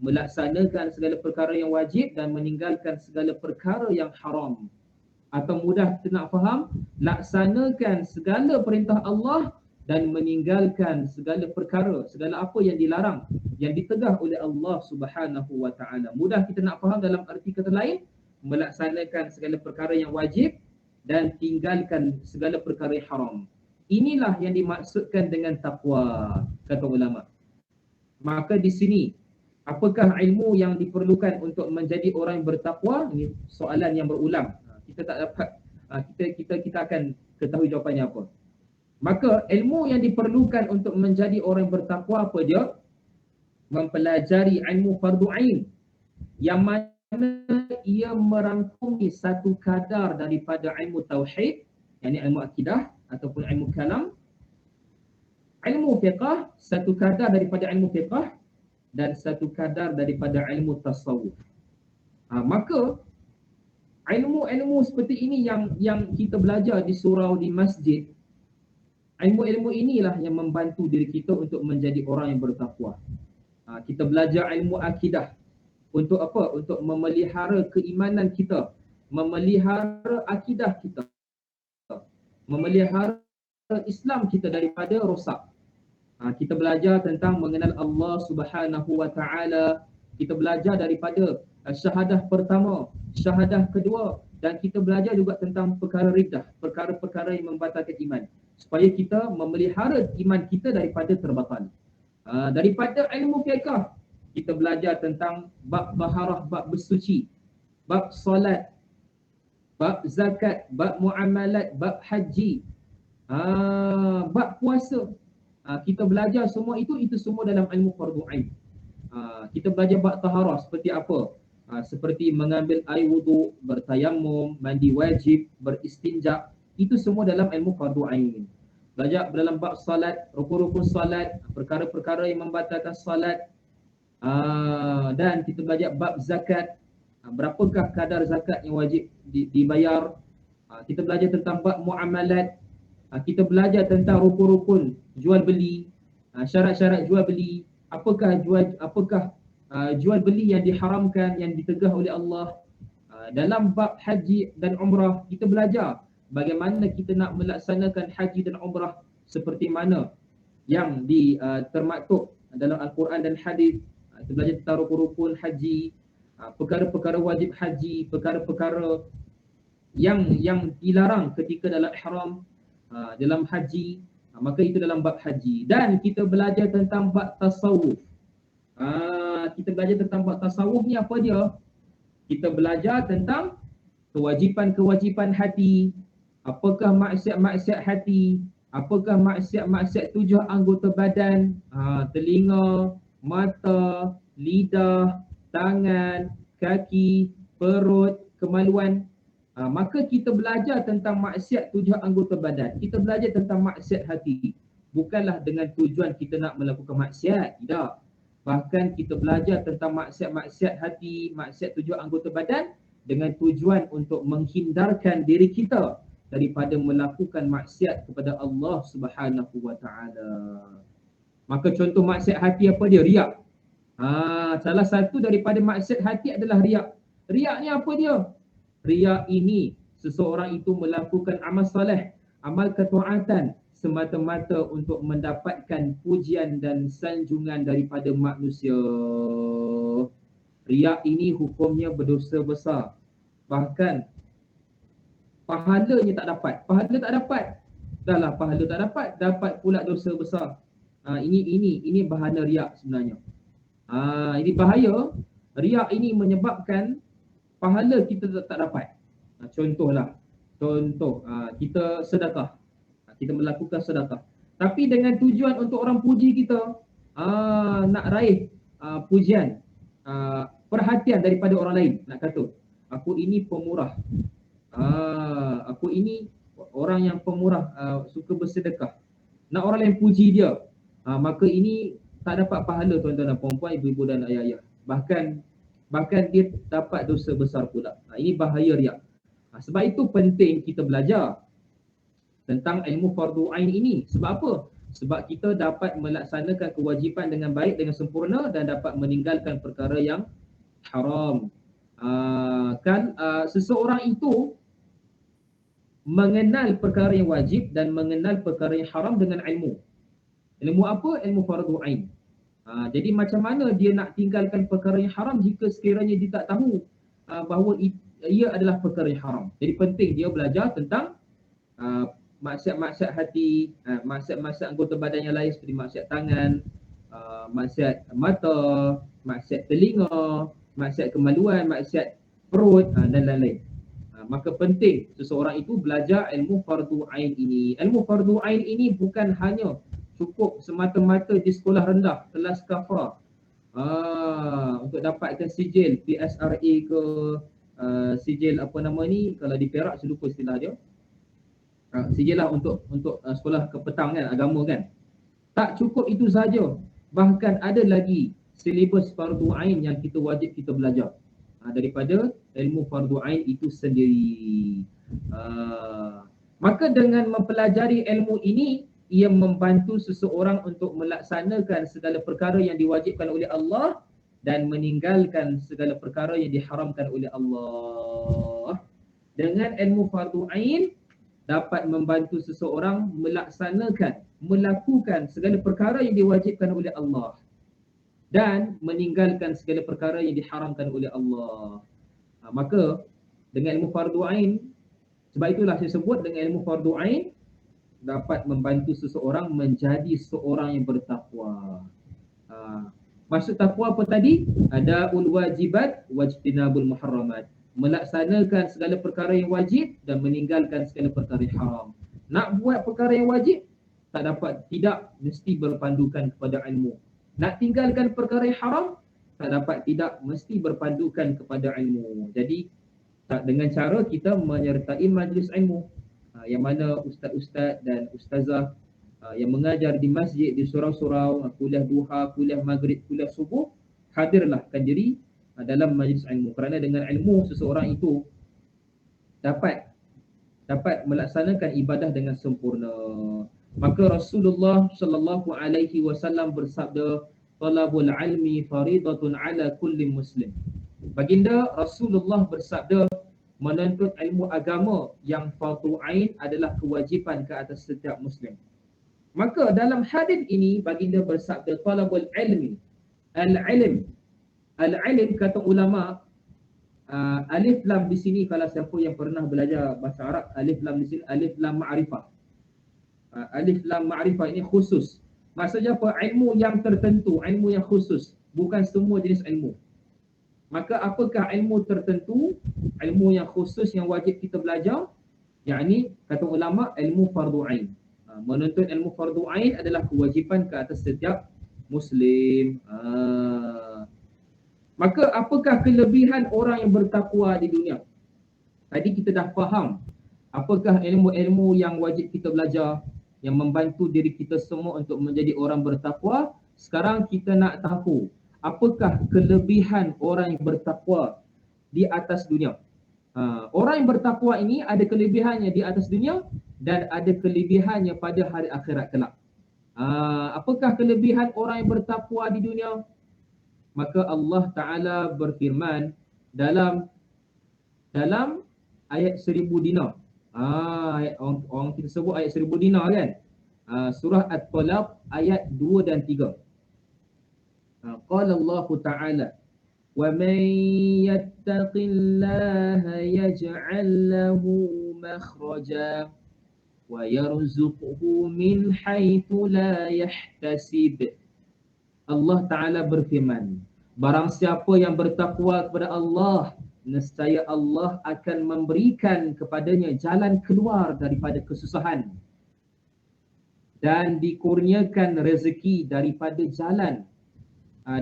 Melaksanakan segala perkara yang wajib dan meninggalkan segala perkara yang haram. Atau mudah kita nak faham, laksanakan segala perintah Allah dan meninggalkan segala perkara, segala apa yang dilarang, yang ditegah oleh Allah Subhanahu wa taala. Mudah kita nak faham dalam arti kata lain, melaksanakan segala perkara yang wajib dan tinggalkan segala perkara yang haram. Inilah yang dimaksudkan dengan takwa, kata ulama. Maka di sini, apakah ilmu yang diperlukan untuk menjadi orang yang bertakwa? Ini soalan yang berulang. Kita tak dapat, kita akan ketahui jawapannya apa. Maka ilmu yang diperlukan untuk menjadi orang yang bertakwa apa dia? Mempelajari ilmu fardu ain, yang mana ia merangkumi satu kadar daripada ilmu tauhid, yakni ilmu akidah ataupun ilmu kalam, ilmu fiqh, satu kadar daripada ilmu fiqh, dan satu kadar daripada ilmu tasawuf. Maka ilmu-ilmu seperti ini yang kita belajar di surau, di masjid, ilmu-ilmu inilah yang membantu diri kita untuk menjadi orang yang bertakwa. Kita belajar ilmu akidah. Untuk apa? Untuk memelihara keimanan kita, memelihara akidah kita, memelihara Islam kita daripada rosak. Kita belajar tentang mengenal Allah Subhanahu wa taala. Kita belajar daripada syahadah pertama, syahadah kedua, dan kita belajar juga tentang perkara riddah, perkara-perkara yang membatalkan iman, supaya kita memelihara iman kita daripada terbatal. Daripada ilmu fiqh, kita belajar tentang bab taharah, bab bersuci, bab solat, bab zakat, bab muamalat, bab haji, bab puasa. Kita belajar semua itu semua dalam ilmu fardu ain. Kita belajar bab taharah seperti apa? Seperti mengambil air wudu, bertayamum, mandi wajib, beristinja, itu semua dalam ilmu fardu ain. Belajar dalam bab salat, rukun-rukun salat, perkara-perkara yang membatalkan salat. Dan kita belajar bab zakat, berapakah kadar zakat yang wajib dibayar. Kita belajar tentang bab muamalat. Kita belajar tentang rukun-rukun jual beli, syarat-syarat jual beli, apakah jual beli yang diharamkan, yang ditegah oleh Allah. Dalam bab haji dan umrah, kita belajar bagaimana kita nak melaksanakan haji dan umrah seperti mana yang termaktub dalam Al-Quran dan hadis. Kita belajar tentang rukun-rukun haji, perkara-perkara wajib haji, perkara-perkara yang dilarang ketika dalam ihram, dalam haji. Maka itu dalam bab haji. Dan kita belajar tentang bab tasawuf. Kita belajar tentang bab tasawuf ni apa dia? Kita belajar tentang kewajipan-kewajipan hati. Apakah maksiat-maksiat hati? Apakah maksiat-maksiat 7 anggota badan? Telinga, mata, lidah, tangan, kaki, perut, kemaluan. Maka kita belajar tentang maksiat 7 anggota badan. Kita belajar tentang maksiat hati. Bukanlah dengan tujuan kita nak melakukan maksiat, tidak. Bahkan kita belajar tentang maksiat-maksiat hati, maksiat 7 anggota badan dengan tujuan untuk menghindarkan diri kita daripada melakukan maksiat kepada Allah Subhanahu wa taala. Maka contoh maksiat hati apa dia? Riak. Salah satu daripada maksiat hati adalah riak. Riak ni apa dia? Riak ini seseorang itu melakukan amal soleh, amal ketaatan semata-mata untuk mendapatkan pujian dan sanjungan daripada manusia. Riak ini hukumnya berdosa besar. Bahkan pahalanya tak dapat. Pahala tak dapat. Dahlah pahala tak dapat, dapat pula dosa besar. Ini bahaya riak sebenarnya. Ini bahaya. Riak ini menyebabkan pahala kita tak dapat. Contoh kita sedekah, kita melakukan sedekah, tapi dengan tujuan untuk orang puji kita, nak raih pujian, perhatian daripada orang lain, nak kata aku ini pemurah, aku ini orang yang pemurah, suka bersedekah, nak orang lain puji dia, maka ini tak dapat pahala tuan-tuan dan puan-puan, ibu-ibu dan ayah-ayah. Bahkan dia dapat dosa besar pula. Ini bahaya riak. Sebab itu penting kita belajar tentang ilmu fardu ain ini. Sebab apa? Sebab kita dapat melaksanakan kewajipan dengan baik, dengan sempurna, dan dapat meninggalkan perkara yang haram. Seseorang itu mengenal perkara yang wajib dan mengenal perkara yang haram dengan ilmu. Ilmu apa? Ilmu fardu ain. Jadi macam mana dia nak tinggalkan perkara yang haram jika sekiranya dia tak tahu bahawa ia adalah perkara yang haram. Jadi penting dia belajar tentang maksiat-maksiat hati, maksiat-maksiat anggota badan yang lain seperti maksiat tangan, maksiat mata, maksiat telinga, maksiat kemaluan, maksiat perut, dan lain-lain. Maka penting seseorang itu belajar ilmu fardu ain ini. Ilmu fardu ain ini bukan hanya cukup semata-mata di sekolah rendah, kelas kafra, untuk dapatkan sijil PSRA ke, sijil apa nama ni, kalau di Perak saya lupa istilah dia, sijil lah untuk sekolah kepetang kan, agama kan. Tak cukup itu saja, bahkan ada lagi silibus fardu ain yang kita wajib kita belajar daripada ilmu fardu ain itu sendiri. Maka dengan mempelajari ilmu ini, ia membantu seseorang untuk melaksanakan segala perkara yang diwajibkan oleh Allah dan meninggalkan segala perkara yang diharamkan oleh Allah. Dengan ilmu fardu ain dapat membantu seseorang melakukan segala perkara yang diwajibkan oleh Allah dan meninggalkan segala perkara yang diharamkan oleh Allah. Maka dengan ilmu fardu ain, sebab itulah saya sebut dengan ilmu fardu ain dapat membantu seseorang menjadi seorang yang bertakwa. Maksud takwa apa tadi? Adaul wajibat wajtinabul muharramat. Melaksanakan segala perkara yang wajib dan meninggalkan segala perkara yang haram. Nak buat perkara yang wajib, tidak mesti berpandukan kepada ilmu. Nak tinggalkan perkara yang haram, tidak mesti berpandukan kepada ilmu. Jadi dengan cara kita menyertai majlis ilmu, yang mana ustaz-ustaz dan ustazah yang mengajar di masjid, di surau-surau, kuliah duha, kuliah maghrib, kuliah subuh, hadirlahkan diri dalam majlis ilmu. Kerana dengan ilmu seseorang itu dapat melaksanakan ibadah dengan sempurna. Maka Rasulullah sallallahu alaihi wasallam bersabda, talabul ilmi faridatun ala kulli muslim. Baginda Rasulullah bersabda, menuntut ilmu agama yang fardu ain adalah kewajipan ke atas setiap muslim. Maka dalam hadis ini baginda bersabda talabul ilmi, al-ilm kata ulama, alif lam di sini, kalau siapa yang pernah belajar bahasa Arab, alif lam di sini alif lam ma'rifah. Alif lam ma'rifah ini khusus. Maksudnya apa? Ilmu yang tertentu, ilmu yang khusus, bukan semua jenis ilmu. Maka apakah ilmu tertentu, ilmu yang khusus yang wajib kita belajar? Yakni kata ulama ilmu fardu ain. Menuntut ilmu fardu ain adalah kewajipan ke atas setiap muslim. Maka apakah kelebihan orang yang bertakwa di dunia? Tadi kita dah faham apakah ilmu-ilmu yang wajib kita belajar yang membantu diri kita semua untuk menjadi orang bertakwa. Sekarang kita nak tahu apakah kelebihan orang yang bertakwa di atas dunia. Orang yang bertakwa ini ada kelebihannya di atas dunia dan ada kelebihannya pada hari akhirat kelak. Apakah kelebihan orang yang bertakwa di dunia? Maka Allah Ta'ala berfirman dalam ayat 1000 dinar. Orang kita sebut ayat 1000 dinar kan? Surah At-Talaq ayat 2 dan 3. Qala Allah Ta'ala, wa man yattaqillaha yaj'al lahu makhraja wa yarzuqhu min haitsu la yahtasib. Allah Ta'ala berfirman, barang siapa yang bertakwa kepada Allah, nescaya Allah akan memberikan kepadanya jalan keluar daripada kesusahan dan dikurniakan rezeki daripada jalan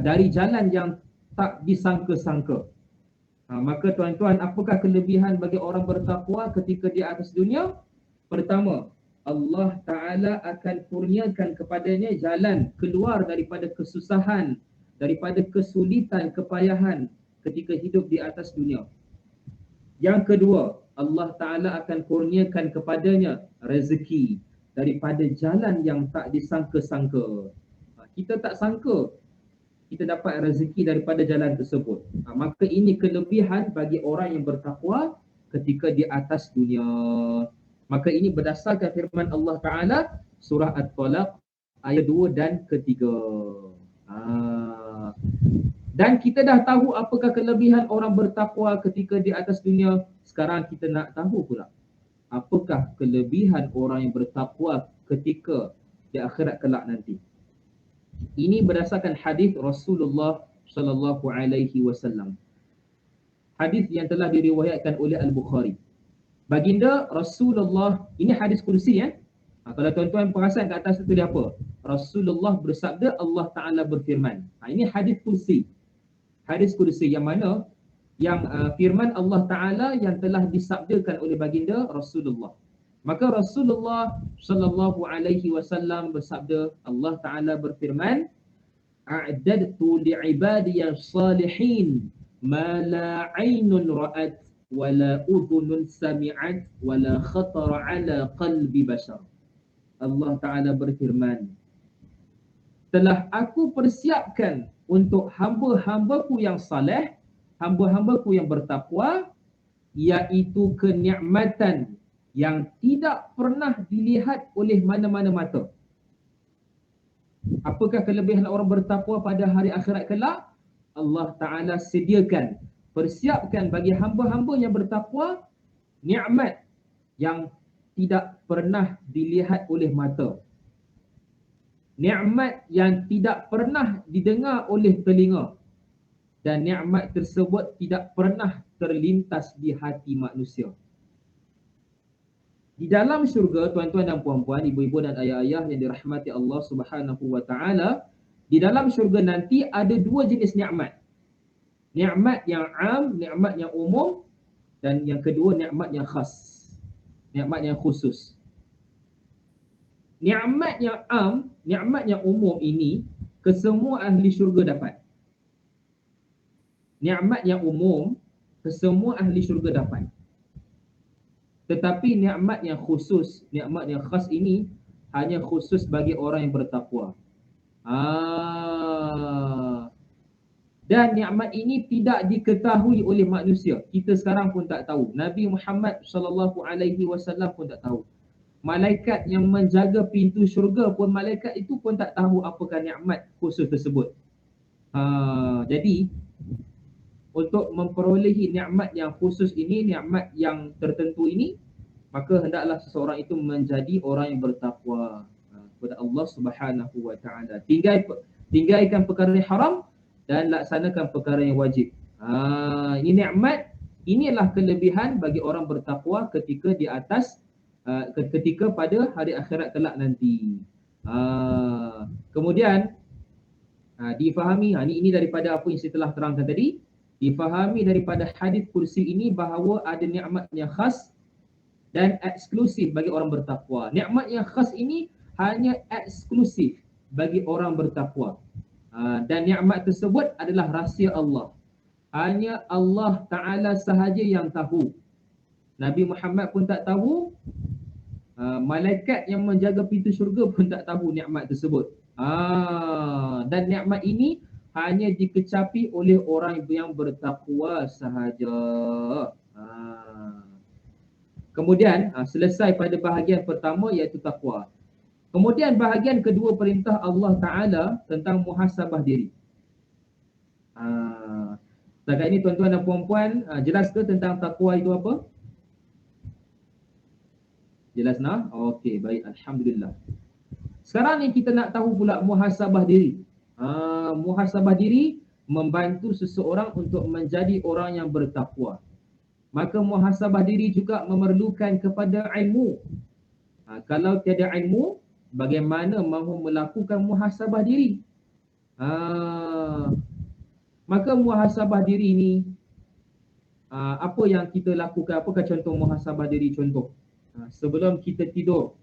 dari jalan yang tak disangka-sangka. Maka tuan-tuan, apakah kelebihan bagi orang bertakwa ketika di atas dunia? Pertama, Allah Ta'ala akan kurniakan kepadanya jalan keluar daripada kesusahan, daripada kesulitan, kepayahan ketika hidup di atas dunia. Yang kedua, Allah Ta'ala akan kurniakan kepadanya rezeki daripada jalan yang tak disangka-sangka. Kita tak sangka kita dapat rezeki daripada jalan tersebut. Maka ini kelebihan bagi orang yang bertakwa ketika di atas dunia. Maka ini berdasarkan firman Allah Ta'ala surah At-Talaq ayat 2 dan ketiga. Dan kita dah tahu apakah kelebihan orang bertakwa ketika di atas dunia. Sekarang kita nak tahu pula apakah kelebihan orang yang bertakwa ketika di akhirat kelak nanti. Ini berdasarkan hadis Rasulullah sallallahu alaihi wasallam. Hadis yang telah diriwayatkan oleh Al-Bukhari. Baginda Rasulullah, ini hadis kursi ya. Kalau tuan-tuan perasan kat atas itu dia apa? Rasulullah bersabda, Allah Ta'ala berfirman. Ini hadis kursi. Hadis kursi yang mana yang firman Allah Ta'ala yang telah disabdakan oleh baginda Rasulullah. Maka Rasulullah sallallahu alaihi wasallam bersabda, Allah Ta'ala berfirman, a'dadtu li'ibadiyas salihin ma la 'ainun ra'at wa la udhunun sami'at wa la khatara 'ala qalbi bashar. Allah Ta'ala berfirman, telah aku persiapkan untuk hamba-hambaku yang saleh, hamba-hambaku yang bertakwa, iaitu kenikmatan yang tidak pernah dilihat oleh mana-mana mata. Apakah kelebihan orang bertakwa pada hari akhirat kelak? Allah Ta'ala sediakan, persiapkan bagi hamba-hamba yang bertakwa nikmat yang tidak pernah dilihat oleh mata. Nikmat yang tidak pernah didengar oleh telinga. Dan nikmat tersebut tidak pernah terlintas di hati manusia. Di dalam syurga, tuan-tuan dan puan-puan, ibu-ibu dan ayah-ayah yang dirahmati Allah Subhanahu wa Ta'ala, di dalam syurga nanti ada dua jenis nikmat. Nikmat yang am, nikmat yang umum, dan yang kedua nikmat yang khas, nikmat yang khusus. Nikmat yang am, nikmat yang umum ini kesemua ahli syurga dapat. Nikmat yang umum kesemua ahli syurga dapat. Tetapi nikmat yang khusus, nikmat yang khas ini hanya khusus bagi orang yang bertakwa. Dan nikmat ini tidak diketahui oleh manusia. Kita sekarang pun tak tahu. Nabi Muhammad sallallahu alaihi wasallam pun tak tahu. Malaikat yang menjaga pintu syurga pun, malaikat itu pun tak tahu apakah nikmat khusus tersebut. Jadi untuk memperolehi nikmat yang khusus ini, nikmat yang tertentu ini, maka hendaklah seseorang itu menjadi orang yang bertakwa kepada Allah Subhanahu wa Ta'ala. Tinggalkan perkara yang haram dan laksanakan perkara yang wajib. Ini nikmat, inilah kelebihan bagi orang bertakwa ketika di atas ketika pada hari akhirat kelak nanti. Kemudian difahami, ini daripada apa yang saya telah terangkan tadi. Difahami daripada hadis kursi ini bahawa ada nikmat yang khas dan eksklusif bagi orang bertakwa. Nikmat yang khas ini hanya eksklusif bagi orang bertakwa. Dan nikmat tersebut adalah rahsia Allah. Hanya Allah Ta'ala sahaja yang tahu. Nabi Muhammad pun tak tahu. Malaikat yang menjaga pintu syurga pun tak tahu nikmat tersebut. Dan nikmat ini hanya dikecapi oleh orang yang bertakwa sahaja. Kemudian selesai pada bahagian pertama iaitu takwa. Kemudian bahagian kedua perintah Allah Ta'ala tentang muhasabah diri. Setakat ini tuan-tuan dan puan-puan, jelas ke tentang takwa itu apa? Jelas nak? Okey, baik, alhamdulillah. Sekarang ni kita nak tahu pula muhasabah diri. Muhasabah diri membantu seseorang untuk menjadi orang yang bertakwa. Maka muhasabah diri juga memerlukan kepada ilmu. Kalau tiada ilmu, bagaimana mahu melakukan muhasabah diri? Maka muhasabah diri ni, apa yang kita lakukan? Apakah contoh muhasabah diri? Contoh, sebelum kita tidur,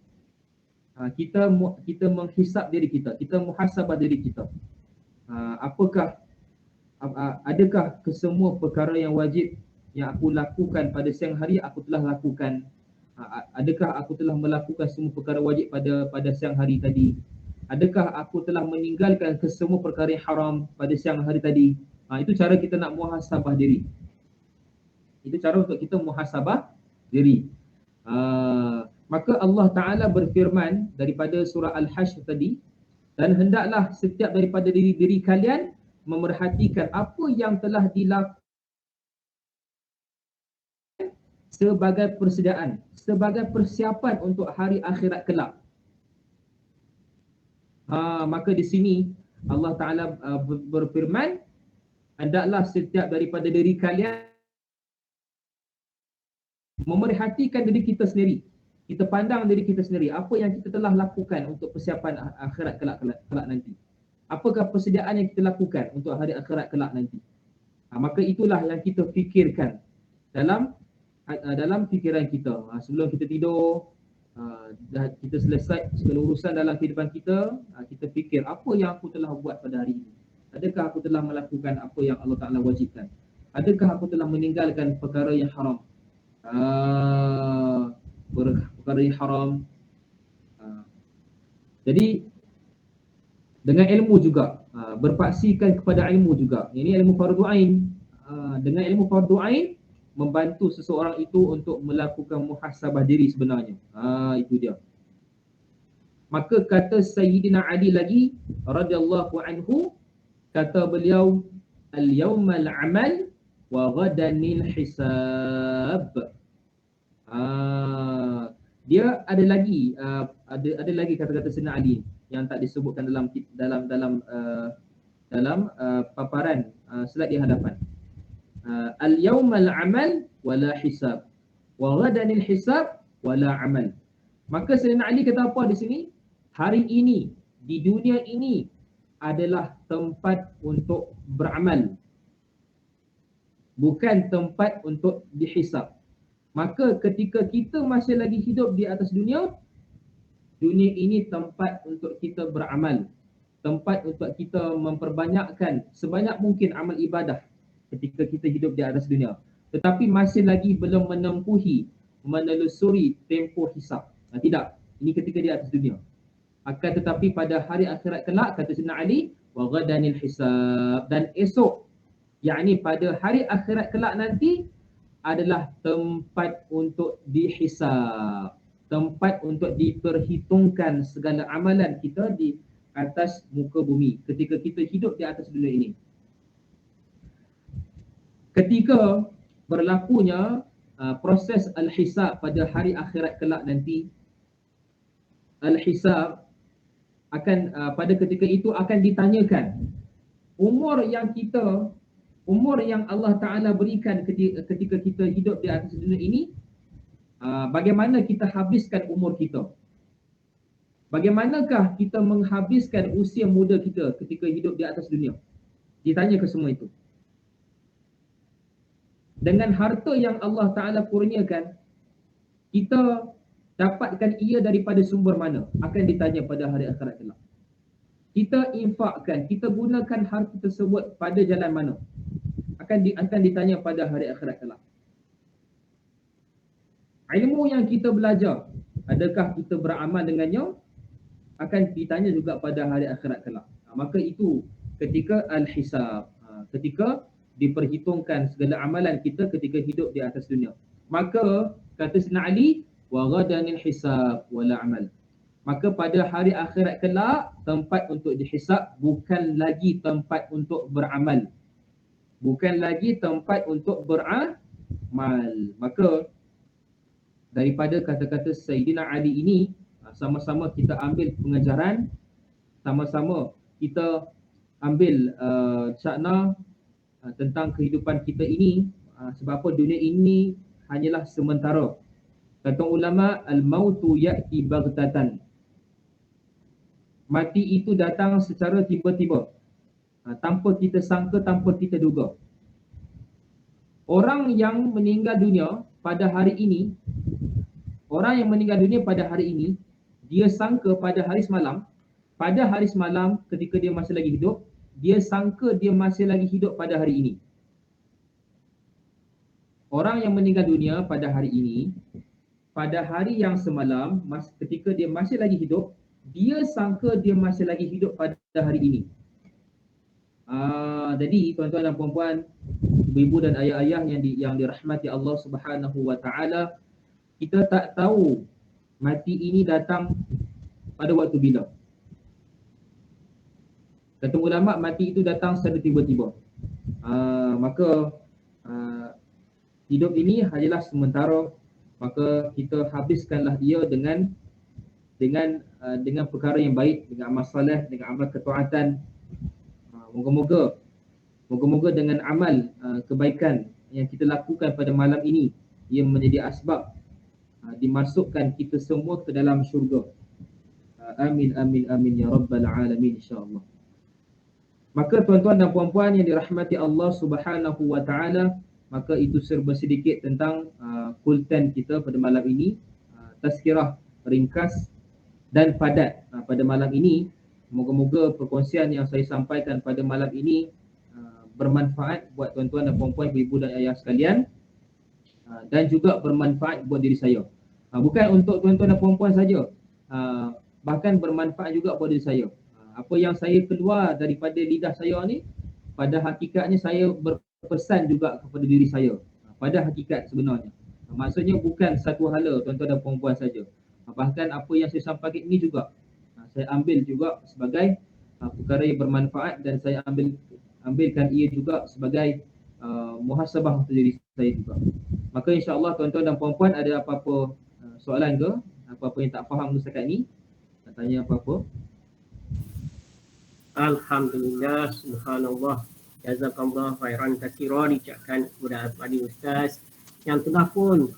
kita menghisap diri kita, kita muhasabah diri kita. Adakah kesemua perkara yang wajib yang aku lakukan pada siang hari aku telah lakukan? Adakah aku telah melakukan semua perkara wajib pada siang hari tadi? Adakah aku telah meninggalkan kesemua perkara yang haram pada siang hari tadi? Itu cara kita nak muhasabah diri. Itu cara untuk kita muhasabah diri. Maka Allah Ta'ala berfirman daripada surah Al-Hashr tadi, dan hendaklah setiap daripada diri kalian memerhatikan apa yang telah dilakukan sebagai persediaan, sebagai persiapan untuk hari akhirat kelak. Maka di sini Allah Ta'ala berfirman, hendaklah setiap daripada diri kalian memerhatikan diri kita sendiri. Kita pandang diri kita sendiri, apa yang kita telah lakukan untuk persiapan akhirat kelak nanti. Apakah persediaan yang kita lakukan untuk hari akhirat kelak nanti. Maka itulah yang kita fikirkan dalam fikiran kita. Sebelum kita tidur, dah kita selesai segala urusan dalam kehidupan kita, kita fikir apa yang aku telah buat pada hari ini. Adakah aku telah melakukan apa yang Allah Ta'ala wajibkan? Adakah aku telah meninggalkan perkara yang haram? Perkara yang haram. Jadi dengan ilmu juga, berpaksikan kepada ilmu juga. Ini ilmu fardu ain. Dengan ilmu fardu ain membantu seseorang itu untuk melakukan muhasabah diri sebenarnya. Itu dia. Maka kata Sayyidina Ali lagi radhiyallahu anhu, kata beliau, al-yawmal amal wa ghadanil hisab. Dia ada lagi kata-kata Sayyidina Ali yang tak disebutkan dalam paparan slide di hadapan. Al-yawmal amal wala hisab wa ghadanil hisab wala amal. Maka Sayyidina Ali kata apa di sini? Hari ini, di dunia ini adalah tempat untuk beramal, bukan tempat untuk dihisab. Maka ketika kita masih lagi hidup di atas dunia ini tempat untuk kita beramal, tempat untuk kita memperbanyakkan sebanyak mungkin amal ibadah ketika kita hidup di atas dunia. Tetapi masih lagi belum menelusuri tempoh hisab. Tidak, ini ketika di atas dunia. Akan tetapi pada hari akhirat kelak, kata Sayyidina Ali, wa ghadanil hisab, dan esok, yakni pada hari akhirat kelak nanti adalah tempat untuk dihisab, tempat untuk diperhitungkan segala amalan kita di atas muka bumi ketika kita hidup di atas dunia ini. Ketika berlakunya proses al-hisab pada hari akhirat kelak nanti, al-hisab akan pada ketika itu akan ditanyakan umur yang Allah Ta'ala berikan ketika kita hidup di atas dunia ini, bagaimana kita habiskan umur kita. Bagaimanakah kita menghabiskan usia muda kita ketika hidup di atas dunia. Ditanya ke semua itu. Dengan harta yang Allah Ta'ala kurniakan, kita dapatkan ia daripada sumber mana? Akan ditanya pada hari akhirat kelak. Kita infakkan, kita gunakan harta tersebut pada jalan mana? Akan ditanya pada hari akhirat kelak. Ilmu yang kita belajar, adakah kita beramal dengannya? Akan ditanya juga pada hari akhirat kelak. Maka itu ketika al-hisab, ketika diperhitungkan segala amalan kita ketika hidup di atas dunia. Maka kata Sayyidina Ali, wa ghadanil hisab wala amal. Maka pada hari akhirat kelak, tempat untuk dihisab bukan lagi tempat untuk beramal, bukan lagi tempat untuk beramal. Maka daripada kata-kata Sayyidina Ali ini, sama-sama kita ambil pengajaran, sama-sama kita ambil syakna tentang kehidupan kita ini, sebab apa dunia ini hanyalah sementara. Kata ulama, al-mautu ya'ti baghtatan. Mati itu datang secara tiba-tiba, tanpa kita sangka, tanpa kita duga. Orang yang meninggal dunia pada hari ini, dia sangka pada hari semalam ketika dia masih lagi hidup, dia sangka dia masih lagi hidup pada hari ini. Orang yang meninggal dunia pada hari ini, pada hari yang semalam, ketika dia masih lagi hidup, dia sangka dia masih lagi hidup pada hari ini. Jadi tuan-tuan dan puan-puan, ibu-ibu dan ayah-ayah yang dirahmati Allah Subhanahu wa taala, kita tak tahu mati ini datang pada waktu bila. Kata ulama, mati itu datang secara tiba-tiba. Maka hidup ini hanyalah sementara, maka kita habiskanlah dia dengan perkara yang baik, dengan amal soleh, dengan amal ketaatan. Moga-moga dengan amal kebaikan yang kita lakukan pada malam ini, ia menjadi asbab dimasukkan kita semua ke dalam syurga. Amin amin amin ya rabbal alamin, insya-Allah. Maka tuan-tuan dan puan-puan yang dirahmati Allah Subhanahu wa taala, maka itu serba sedikit tentang kultan kita pada malam ini, tazkirah ringkas dan padat pada malam ini. Moga-moga perkongsian yang saya sampaikan pada malam ini bermanfaat buat tuan-tuan dan puan-puan, ibu dan ayah sekalian, dan juga bermanfaat buat diri saya. Bukan untuk tuan-tuan dan puan-puan saja, bahkan bermanfaat juga buat diri saya. Apa yang saya keluar daripada lidah saya ni, pada hakikatnya saya berpesan juga kepada diri saya. Pada hakikat sebenarnya, maksudnya bukan satu hala tuan-tuan dan puan-puan saja, bahkan apa yang saya sampaikan ini juga saya ambil juga sebagai perkara yang bermanfaat, dan saya ambilkan ia juga sebagai muhasabah untuk diri saya juga. Maka insya-Allah tuan-tuan dan puan-puan, ada apa-apa soalan ke, apa-apa yang tak faham setakat ni, nak tanya apa-apa? Alhamdulillah, subhanallah, jazakallah khairan katsira, diucapkan kepada Al-Fadhil Ustaz yang telah pun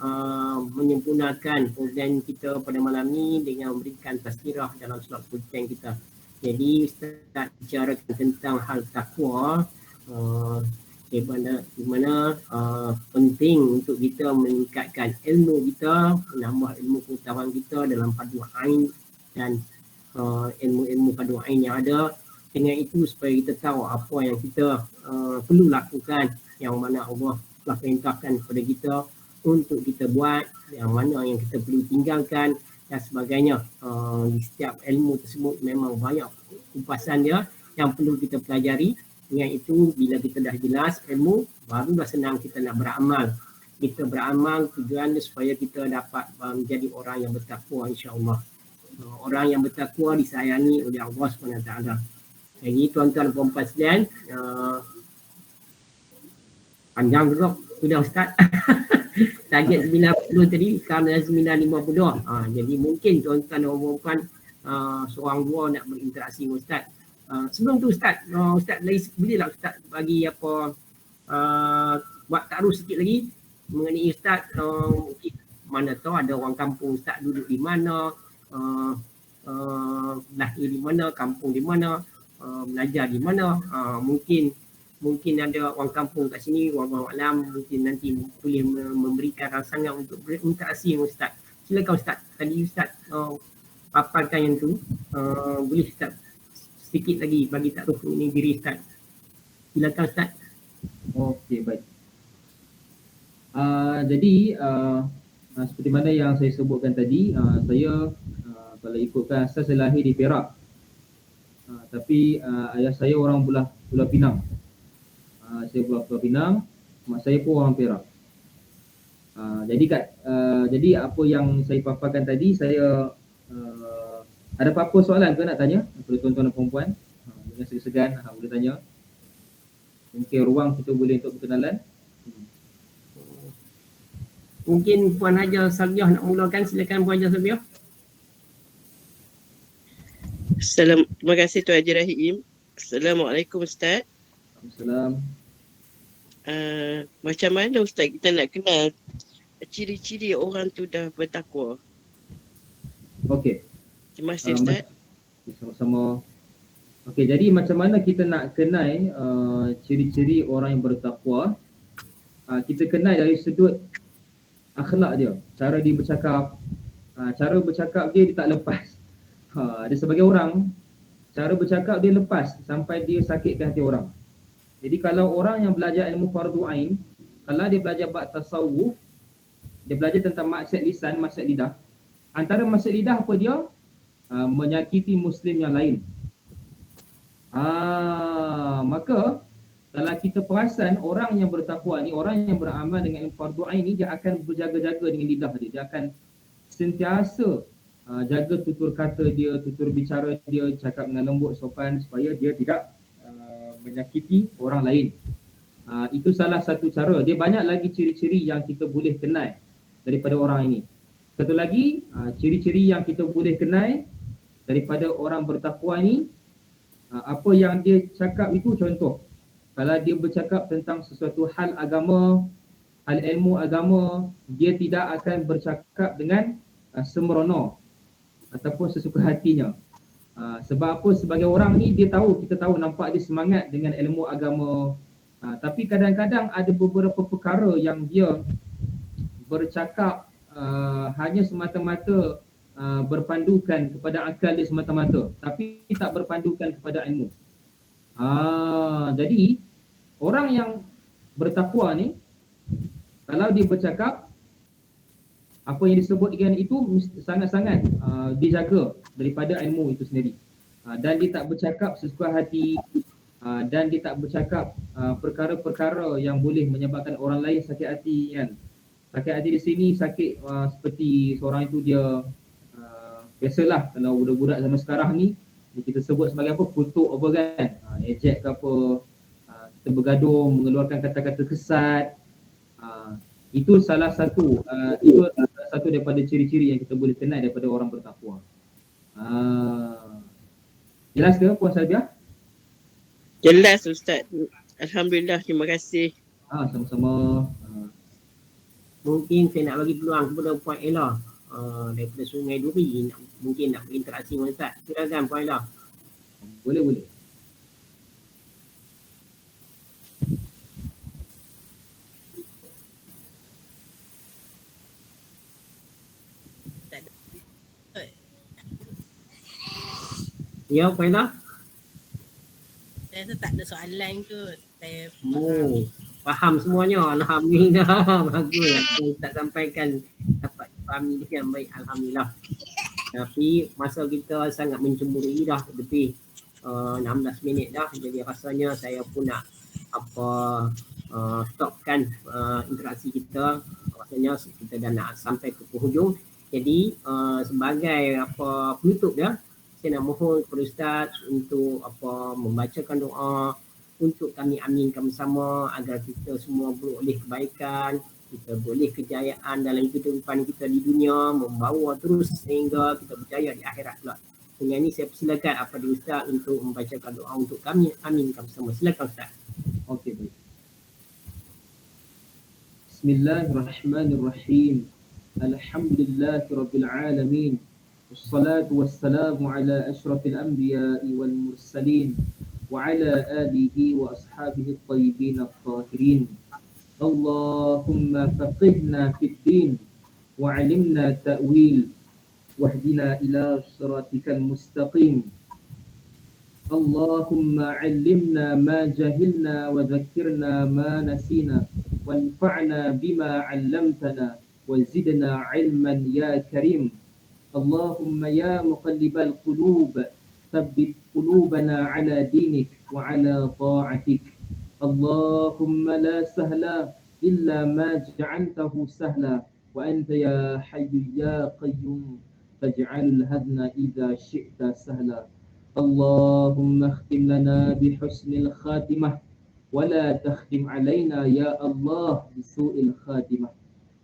menyempurnakan program kita pada malam ni dengan memberikan tazkirah dalam slot kulten kita. Jadi Ustaz bicarakan tentang hal takwa, di mana penting untuk kita meningkatkan ilmu kita, menambah ilmu pengetahuan kita dalam padu ain dan ilmu-ilmu padu ain yang ada. Dengan itu supaya kita tahu apa yang kita perlu lakukan, yang mana Allah telah perintahkan kepada kita untuk kita buat, yang mana yang kita perlu tinggalkan dan sebagainya. Di setiap ilmu tersebut memang banyak kupasan dia yang perlu kita pelajari. Dengan itu bila kita dah jelas ilmu, barulah senang kita nak beramal. Kita beramal tujuannya supaya kita dapat menjadi orang yang bertakwa, insya-Allah. Orang yang bertakwa disayangi oleh Allah SWT. Jadi tuan-tuan dan puan-puan sekalian, panjang juga sudah Ustaz. Target 90 tadi, sekarang dah 9.50. Jadi mungkin tuan-tuan dan puan-puan seorang dua nak berinteraksi dengan Ustaz. Sebelum tu Ustaz, Ustaz boleh tak Ustaz bagi apa, buat taruh sikit lagi mengenai Ustaz, mana tahu ada orang kampung Ustaz duduk di mana, lahir di mana, kampung di mana, belajar di mana. Mungkin ada orang kampung kat sini, wallahu alam, mungkin nanti boleh memberikan rangsangan untuk berinteraksi dengan Ustaz. Silakan Ustaz. Tadi Ustaz paparkan yang tu, boleh Ustaz sedikit lagi bagi takruf ini diri Ustaz. Silakan Ustaz. Okey, baik. Jadi seperti mana yang saya sebutkan tadi, saya kalau ikutkan asal saya lahir di Perak. Tapi ayah saya orang Pulau Pinang. Saya Pulau Pinang, mak saya pun orang Perak. Jadi apa yang saya paparkan tadi, saya ada apa-apa soalan ke nak tanya kepada tuan-tuan dan puan-puan? Jangan segan-segan, boleh tanya. Mungkin ruang kita boleh untuk berkenalan. Mungkin Puan Haja Sabiah nak mulakan, silakan Puan Haja Sabiah. Terima kasih Tuan Haji Rahim. Assalamualaikum Ustaz. Assalamualaikum. Macam mana Ustaz kita nak kenal ciri-ciri orang tu dah bertakwa? Okey. Terima kasih Ustaz. Sama-sama. Okey, jadi macam mana kita nak kenal ciri-ciri orang yang bertakwa? Kita kenal dari sudut akhlak dia, cara dia bercakap. Cara bercakap dia tak lepas. Ada sebagai orang, cara bercakap dia lepas sampai dia sakitkan hati orang. Jadi kalau orang yang belajar ilmu fardu ain, kalau dia belajar bab tasawuf, dia belajar tentang maksiat lisan, maksiat lidah. Antara maksiat lidah apa dia? Menyakiti muslim yang lain. Maka kalau kita perasan orang yang bertakwa ni, orang yang beramal dengan ilmu fardu ain ni, dia akan berjaga-jaga dengan lidah dia. Dia akan sentiasa jaga tutur kata dia, tutur bicara dia, cakap dengan lembut, sopan supaya dia tidak menyakiti orang lain. Itu salah satu cara. Dia banyak lagi ciri-ciri yang kita boleh kenal daripada orang ini. Satu lagi, ciri-ciri yang kita boleh kenal daripada orang bertakwa ini, apa yang dia cakap itu contoh. Kalau dia bercakap tentang sesuatu hal agama, hal ilmu agama, dia tidak akan bercakap dengan sembrono ataupun sesuka hatinya. Sebab apa? Sebagai orang ni dia tahu, kita tahu, nampak dia semangat dengan ilmu agama. Tapi kadang-kadang ada beberapa perkara yang dia bercakap hanya semata-mata berpandukan kepada akal dia semata-mata, tapi tak berpandukan kepada ilmu. Jadi orang yang bertakwa ni, kalau dia bercakap, apa yang disebutkan itu sangat-sangat dijaga daripada ilmu itu sendiri. Dan dia tak bercakap sesuka hati, dan dia tak bercakap perkara-perkara yang boleh menyebabkan orang lain sakit hati, kan. Sakit hati di sini sakit seperti seorang itu dia biasalah kalau budak-budak zaman sekarang ni kita sebut sebagai apa, kutuk apa kan, ejek ke apa, kita bergaduh, mengeluarkan kata-kata kesat. Itu salah satu daripada ciri-ciri yang kita boleh kenal daripada orang bertakwa. Jelas ke Puan Salbiah? Jelas Ustaz. Alhamdulillah, terima kasih. Sama-sama. Mungkin saya nak bagi peluang kepada Puan Ella daripada Sungai Duri, mungkin nak berinteraksi dengan Ustaz. Silakan Puan Ella. Boleh. Ya, Puan Ella. Saya rasa tak ada soalan kot. Saya Faham semuanya. Alhamdulillah. Bagus. Ustaz sampaikan dapat fahami dengan baik. Alhamdulillah. Tapi masa kita sangat mencemburui dah lebih 16 minit dah. Jadi rasanya saya pun nak stopkan interaksi kita. Rasanya kita dah nak sampai ke penghujung. Jadi sebagai penutup dia, saya nak mohon kepada Ustaz untuk membacakan doa untuk kami aminkan bersama agar kita semua beroleh kebaikan, kita beroleh kejayaan dalam kehidupan kita di dunia, membawa terus sehingga kita berjaya di akhirat pula. Dengan ini saya persilakan kepada Ustaz untuk membacakan doa untuk kami aminkan bersama. Silakan Ustaz. Okey, baik. Bismillahirrahmanirrahim. Alhamdulillahirabbil alamin. والصلاة والسلام على أشرف الأنبياء والمرسلين وعلى آله وأصحابه الطيبين الطاهرين. اللهم فقهنا في الدين وعلمنا تأويل واهدنا إلى صراطك المستقيم. اللهم علمنا ما جهلنا وذكرنا ما نسينا وانفعنا بما علمتنا وزدنا علما يا كريم. اللهم يا مقلب القلوب ثبت قلوبنا على دينك وعلى طاعتك. اللهم لا سهل إلا ما جعلته سهلا وأنت يا حي يا قيوم فاجعل الهدن إذا شئت سهلا. اللهم اختم لنا بحسن الخاتمة ولا تختم علينا يا الله بسوء الخاتمة.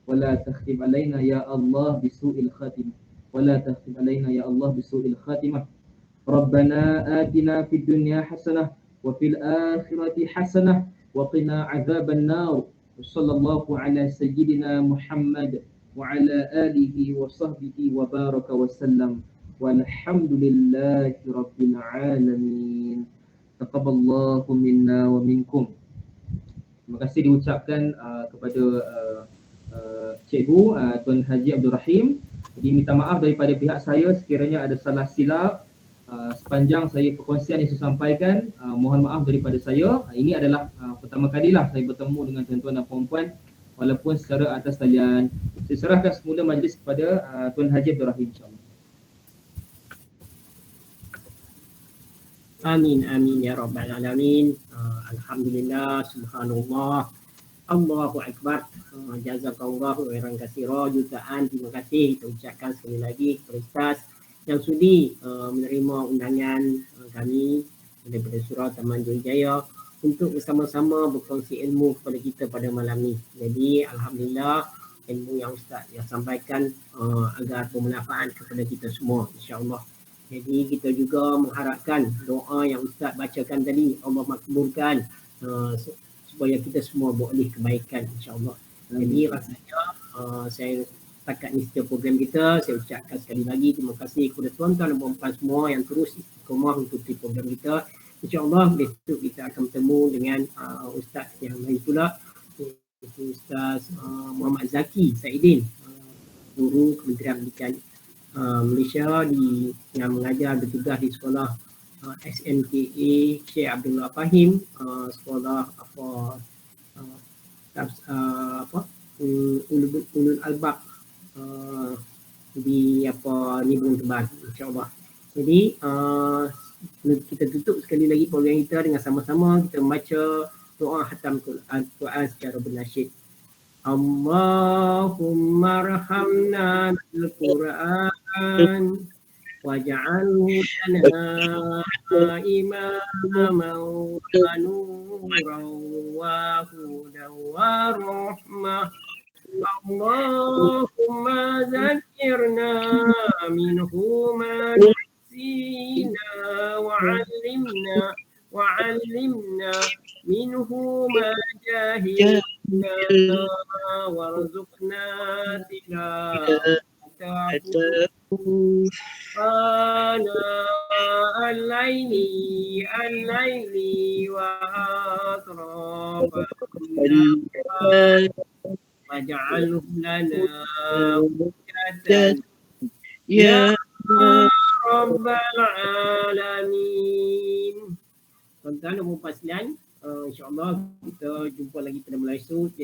ولا تختم علينا يا الله بسوء الخاتمة. ولا تختم علينا يا الله بسوء الخاتمة. ربنا آتنا في الدنيا حسنة وفي الآخرة حسنة وقنا عذاب النار وصلى الله على سيدنا محمد وعلى آله وصحبه وبارك وسلم والحمد لله رب العالمين. Taqabbalallahu minna wa minkum. Terima kasih diucapkan kepada Cikgu Tuan Haji Abdul Rahim. Jadi minta maaf daripada pihak saya sekiranya ada salah silap sepanjang saya perkongsian yang saya sampaikan. Mohon maaf daripada saya. Ini adalah pertama kalilah saya bertemu dengan tuan-tuan dan puan-puan walaupun secara atas talian. Saya serahkan semula majlis kepada Tuan Haji Abdul Rahim, insya-Allah. Amin amin ya rabbal alamin. Alhamdulillah, subhanallah, Allahu akbar. Jazakallahu khairan katsira, jutaan terima kasih kita ucapkan sekali lagi kepada Ustaz yang sudi menerima undangan kami daripada Surau Taman Jaya untuk bersama-sama berkongsi ilmu kepada kita pada malam ni. Jadi alhamdulillah ilmu yang Ustaz yang sampaikan agar bermanfaat kepada kita semua, insya-Allah. Jadi kita juga mengharapkan doa yang Ustaz bacakan tadi Allah makbulkan supaya kita semua beroleh kebaikan, insya-Allah. Jadi rasanya saya setakat ni setiap program kita, saya ucapkan sekali lagi terima kasih kepada tuan-tuan dan puan-puan semua yang terus istiqamah mengikuti program kita. InsyaAllah besok kita akan bertemu dengan Ustaz yang lain pula, iaitu Ustaz Muhammad Zaki Saidin, guru Kementerian Pendidikan Malaysia yang mengajar bertugas di sekolah SMKA Syekh Abdullah Fahim, sekolah Ulul Albab di Nibung Tebal, insya-Allah. Jadi kita tutup sekali lagi program kita dengan sama-sama kita membaca doa khatam Quran secara bernasyid. Allahumma arhamna bil Quran waj'alhu lana imaman wa nuran wa hudan wa rahmah. Allahumma zakkirna minhu ma nasina wa 'allimna minhu ma jahilna warzuqna tilawatahu ana al-laili wa atrafan waj'alhu lana hujjatan ya rabbal alamin. Tuan-tuan dan puan-puan sekalian, insya-Allah kita jumpa lagi pada malam esok.